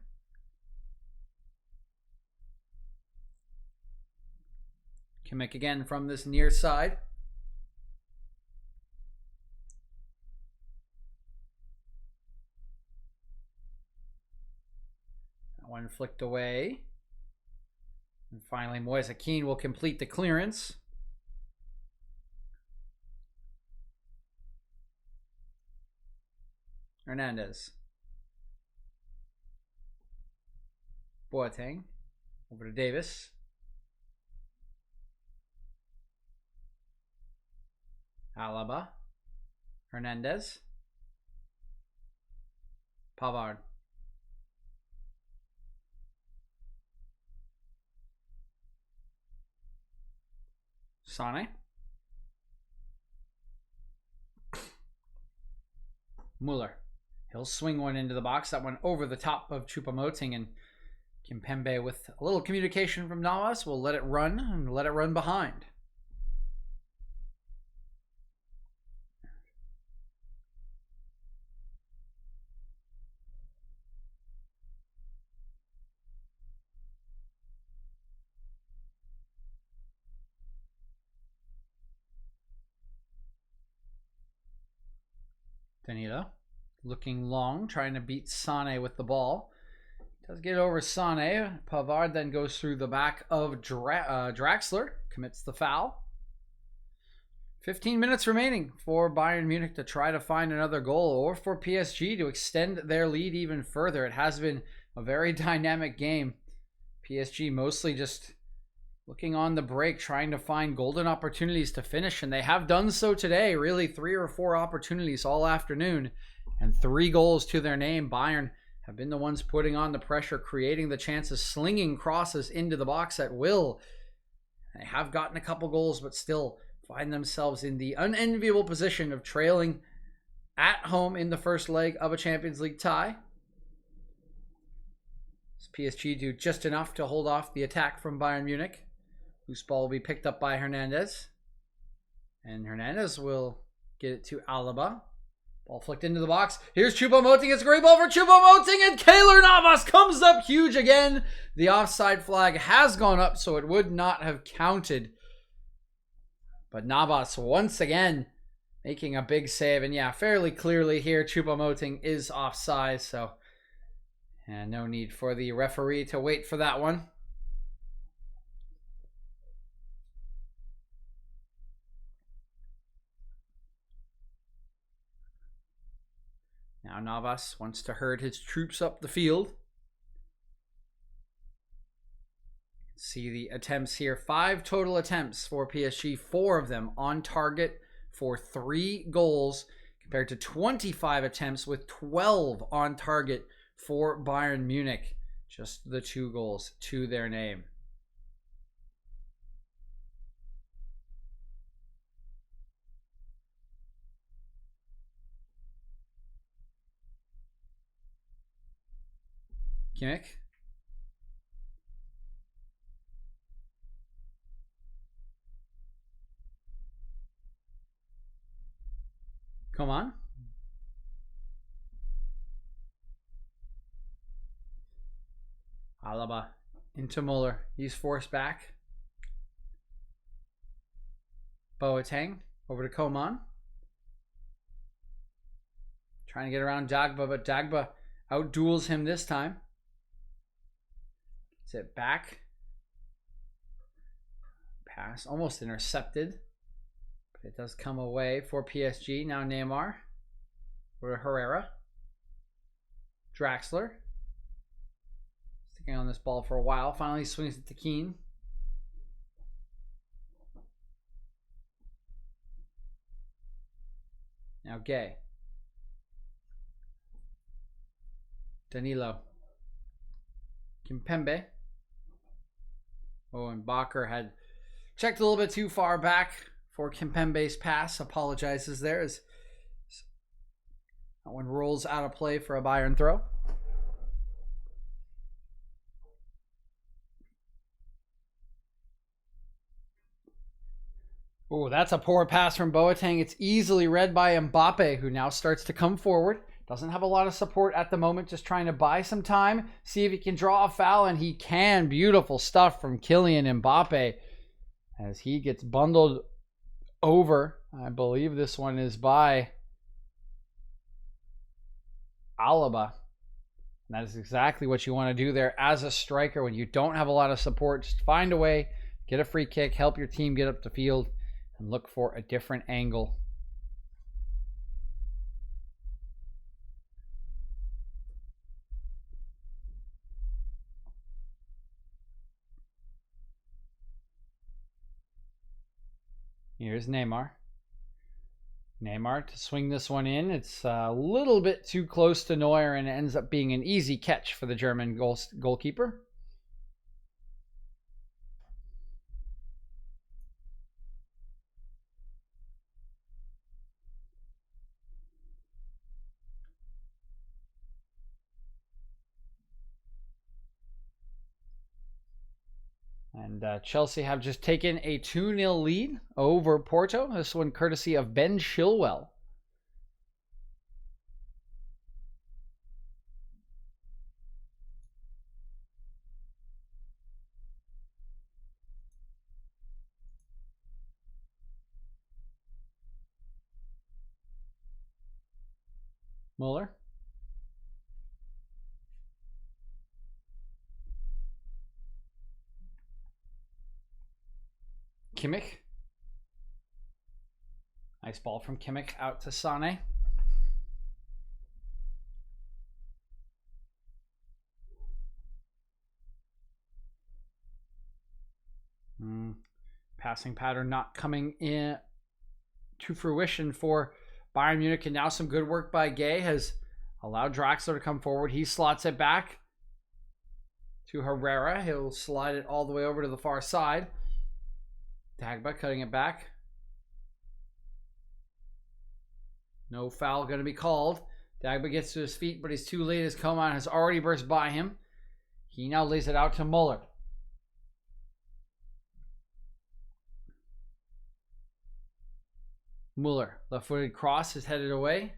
Kimmich again from this near side. That one flicked away. And finally, Moise Kean will complete the clearance. Hernandez. Boateng. Over to Davis. Alaba. Hernandez. Pavard. Sane. Muller. He'll swing one into the box. That one over the top of Choupo-Moting, and Kimpembe with a little communication from Navas will let it run and let it run behind. Danilo looking long, trying to beat Sane with the ball. Does get over Sane. Pavard then goes through the back of Draxler, commits the foul. 15 minutes remaining for Bayern Munich to try to find another goal, or for PSG to extend their lead even further. It has been a very dynamic game. PSG mostly just looking on the break, trying to find golden opportunities to finish, and they have done so today. Really 3 or 4 opportunities all afternoon, and 3 goals to their name. Bayern have been the ones putting on the pressure, creating the chances, slinging crosses into the box at will. They have gotten a couple goals, but still find themselves in the unenviable position of trailing at home in the first leg of a Champions League tie. PSG do just enough to hold off the attack from Bayern Munich. Loose ball will be picked up by Hernandez. And Hernandez will get it to Alaba. Ball flicked into the box. Here's Choupo-Moting. It's a great ball for Choupo-Moting, and Keylor Navas comes up huge again. The offside flag has gone up, so it would not have counted. But Navas once again making a big save. And yeah, fairly clearly here, Choupo-Moting is offside, so and no need for the referee to wait for that one. Now Navas wants to herd his troops up the field. See the attempts here. 5 total attempts for PSG. 4 of them on target for 3 goals, compared to 25 attempts with 12 on target for Bayern Munich. Just the 2 goals to their name. Kimmich. Come on. Alaba into Muller. He's forced back. Boateng over to Coman. Trying to get around Dagba, but Dagba outduels him this time. Sit back. Pass almost intercepted. But it does come away for PSG. Now Neymar. Over to Herrera. Draxler. Sticking on this ball for a while. Finally swings it to Keane. Now Gay. Danilo. Kimpembe. Oh, and Bakker had checked a little bit too far back for Kimpembe's pass. Apologizes there as that one rolls out of play for a Bayern throw. Oh, that's a poor pass from Boateng. It's easily read by Mbappe, who now starts to come forward. Doesn't have a lot of support at the moment, just trying to buy some time, see if he can draw a foul, and he can. Beautiful stuff from Kylian Mbappe as he gets bundled over. I believe this one is by Alaba. And that is exactly what you want to do there as a striker when you don't have a lot of support. Just find a way, get a free kick, help your team get up the field, and look for a different angle. Here's Neymar. Neymar to swing this one in. It's a little bit too close to Neuer, and it ends up being an easy catch for the German goalkeeper. And Chelsea have just taken a 2-0 lead over Porto. This one courtesy of Ben Chilwell. Muller. Kimmich. Nice ball from Kimmich out to Sané. Passing pattern not coming in to fruition for Bayern Munich, and now some good work by Gay has allowed Draxler to come forward. He slots it back to Herrera. He'll slide it all the way over to the far side. Dagba cutting it back. No foul going to be called. Dagba gets to his feet, but he's too late as Coman has already burst by him. He now lays it out to Muller. Muller, left-footed cross is headed away.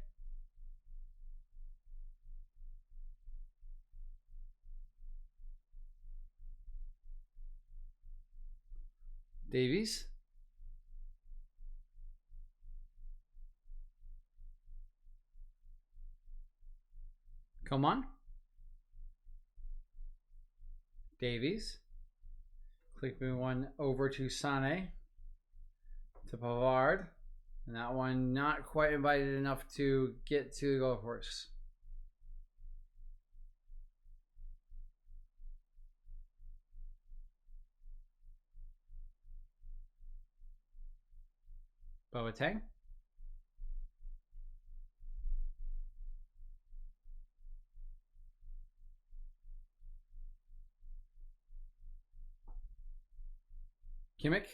Davies. Come on. Davies. Clipping one over to Sané. To Pavard. And that one not quite invited enough to get to the goal post. Boateng. Kimmich.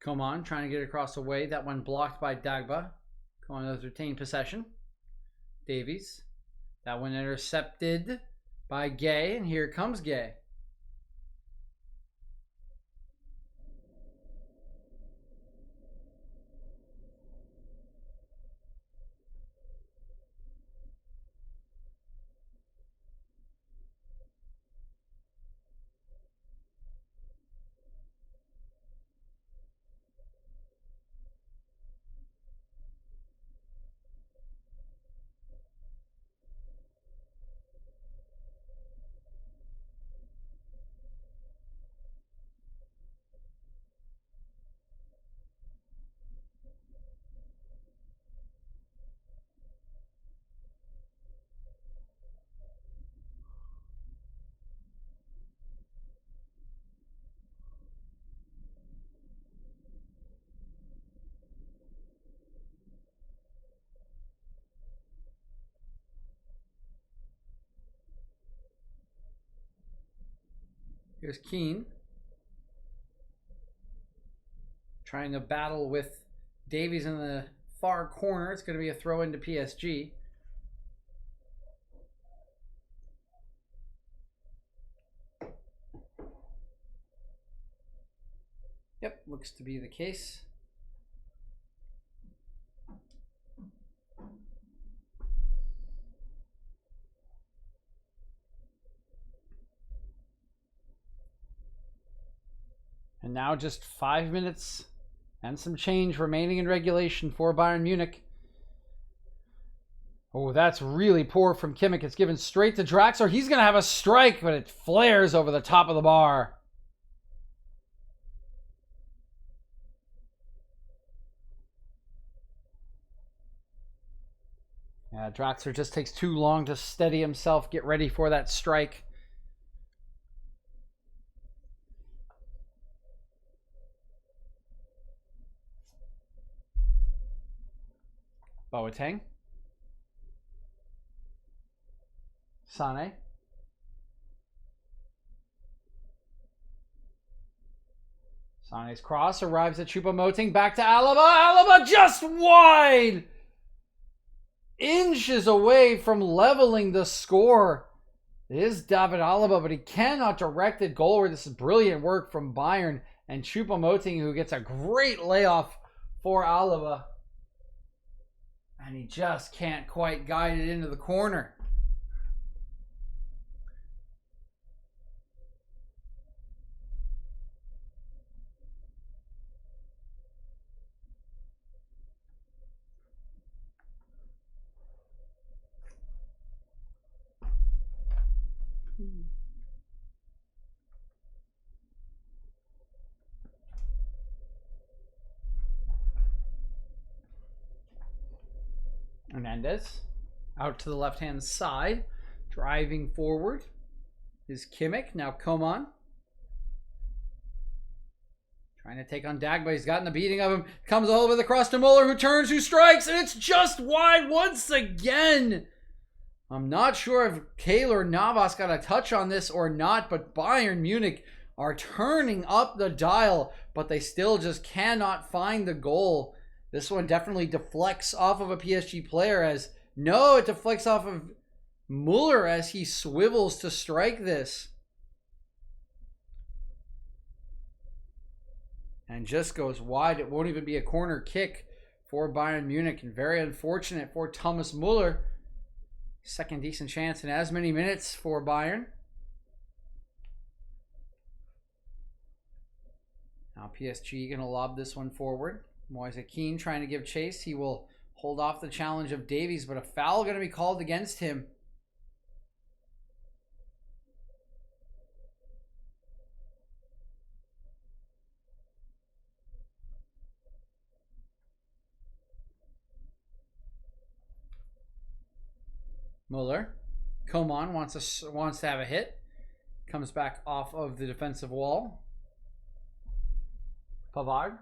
Coman trying to get across the way. That one blocked by Dagba. Coman does retain possession. Davies. That one intercepted by Gay, and here comes Gay. Here's Keane. Trying to battle with Davies in the far corner. It's going to be a throw into PSG. Yep, looks to be the case. And now just 5 minutes and some change remaining in regulation for Bayern Munich. Oh, that's really poor from Kimmich. It's given straight to Draxler. He's going to have a strike, but it flares over the top of the bar. Yeah, Draxler just takes too long to steady himself, get ready for that strike. Boateng. Sané. Sané's cross arrives at Choupo-Moting. Back to Alaba. Alaba just wide! Inches away from leveling the score. It is David Alaba, but he cannot direct the goal. This is brilliant work from Bayern. And Choupo-Moting, who gets a great layoff for Alaba. And he just can't quite guide it into the corner. Hernandez out to the left-hand side, driving forward is Kimmich. Now Coman trying to take on Dagba. He's gotten the beating of him. Comes all the way across to Muller, who turns, who strikes, and it's just wide once again. I'm not sure if Keylor Navas got a touch on this or not, but Bayern Munich are turning up the dial, but they still just cannot find the goal. This one definitely deflects off of a PSG player as... No, it deflects off of Muller as he swivels to strike this. And just goes wide. It won't even be a corner kick for Bayern Munich. And very unfortunate for Thomas Muller. Second decent chance in as many minutes for Bayern. Now PSG going to lob this one forward. Moise Keane trying to give chase. He will hold off the challenge of Davies, but a foul going to be called against him. Muller. Coman wants to have a hit. Comes back off of the defensive wall. Pavard.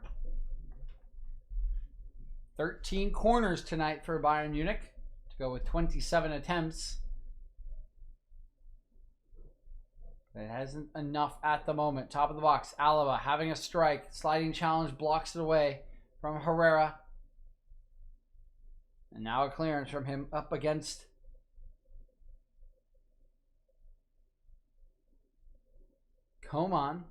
13 corners tonight for Bayern Munich to go with 27 attempts. It hasn't enough at the moment. Top of the box. Alaba having a strike. Sliding challenge blocks it away from Herrera. And now a clearance from him up against Coman.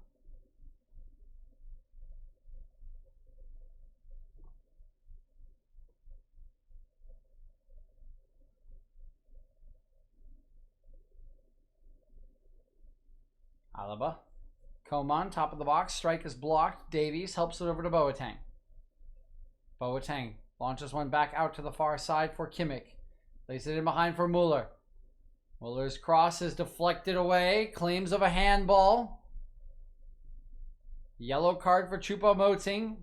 Alaba. Coman, top of the box. Strike is blocked. Davies helps it over to Boateng. Boateng launches one back out to the far side for Kimmich. Lays it in behind for Muller. Muller's cross is deflected away. Claims of a handball. Yellow card for Choupo-Moting.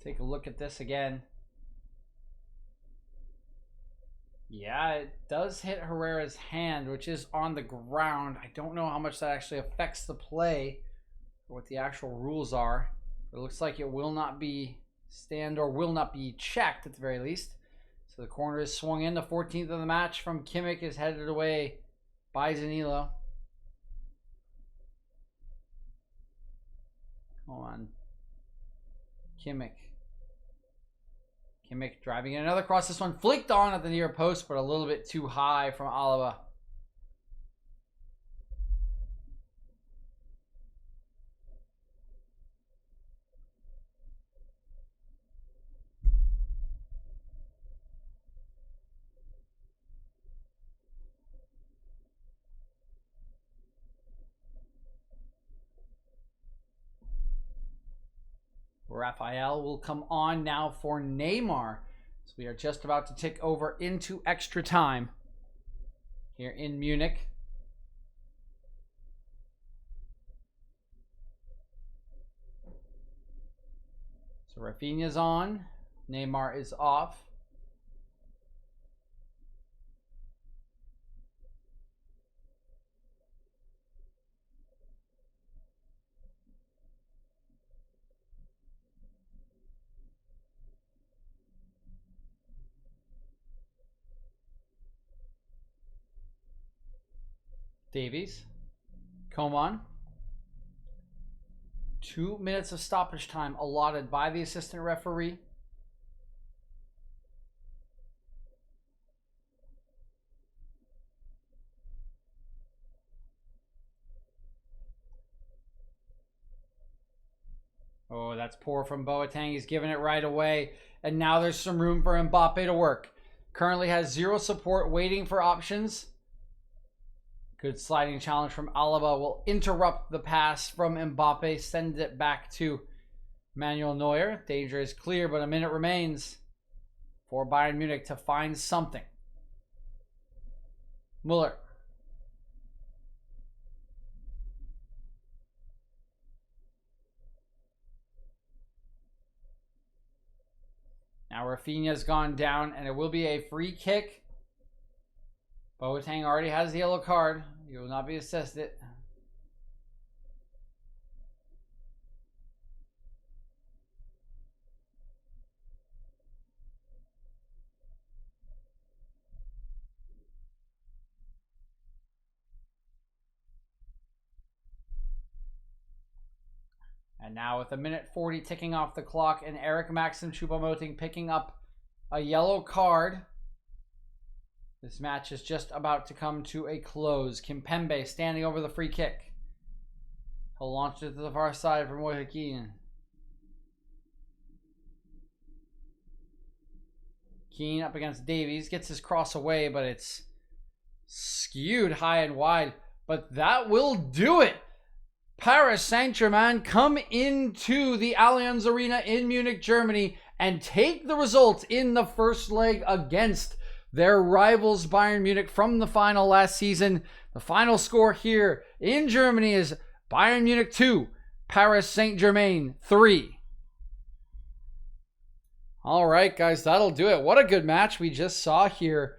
Take a look at this again. Yeah, it does hit Herrera's hand, which is on the ground. I don't know how much that actually affects the play or what the actual rules are. But it looks like it will not be or will not be checked at the very least. So the corner is swung in. The 14th of the match from Kimmich is headed away by Zanilo. Come on. Kimmich driving in another cross. This one flicked on at the near post, but a little bit too high from Alaba. Raphael will come on now for Neymar. So we are just about to tick over into extra time here in Munich. So Rafinha's on. Neymar is off. Davies. Coman. 2 minutes of stoppage time allotted by the assistant referee. Oh, that's poor from Boateng. He's giving it right away. And now there's some room for Mbappe to work. Currently has zero support, waiting for options. Good sliding challenge from Alaba will interrupt the pass from Mbappe, send it back to Manuel Neuer. Danger is clear, but a minute remains for Bayern Munich to find something. Muller. Now Rafinha's gone down, and it will be a free kick. Boateng already has the yellow card. He will not be assisted. And now with a minute 40 ticking off the clock and Eric Maxim Choupo-Moting picking up a yellow card. This match is just about to come to a close. Kimpembe standing over the free kick. He'll launch it to the far side for Moises. Keane up against Davies. Gets his cross away, but it's skewed high and wide. But that will do it. Paris Saint-Germain come into the Allianz Arena in Munich, Germany, and take the result in the first leg against their rivals Bayern Munich from the final last season. The final score here in Germany is Bayern Munich 2, Paris Saint-Germain 3. All right, guys, that'll do it. What a good match we just saw here.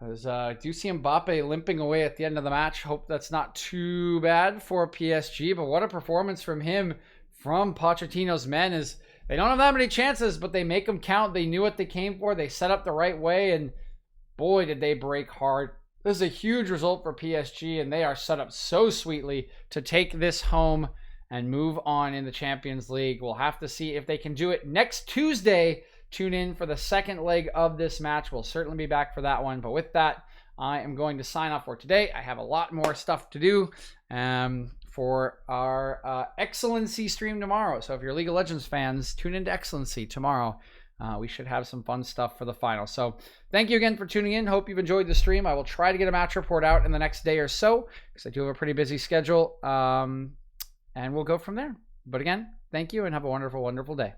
As I do see Mbappe limping away at the end of the match. Hope that's not too bad for PSG, but what a performance from him, from Pochettino's men. Is they don't have that many chances, but they make them count. They knew what they came for. They set up the right way, and boy, did they break hard. This is a huge result for PSG, and they are set up so sweetly to take this home and move on in the Champions League. We'll have to see if they can do it next Tuesday. Tune in for the second leg of this match. We'll certainly be back for that one. But with that, I am going to sign off for today. I have a lot more stuff to do for our Excellency stream tomorrow. So if you're League of Legends fans, tune into Excellency tomorrow. We should have some fun stuff for the final. So thank you again for tuning in. Hope you've enjoyed the stream. I will try to get a match report out in the next day or so, because I do have a pretty busy schedule. And we'll go from there. But again, thank you and have a wonderful, wonderful day.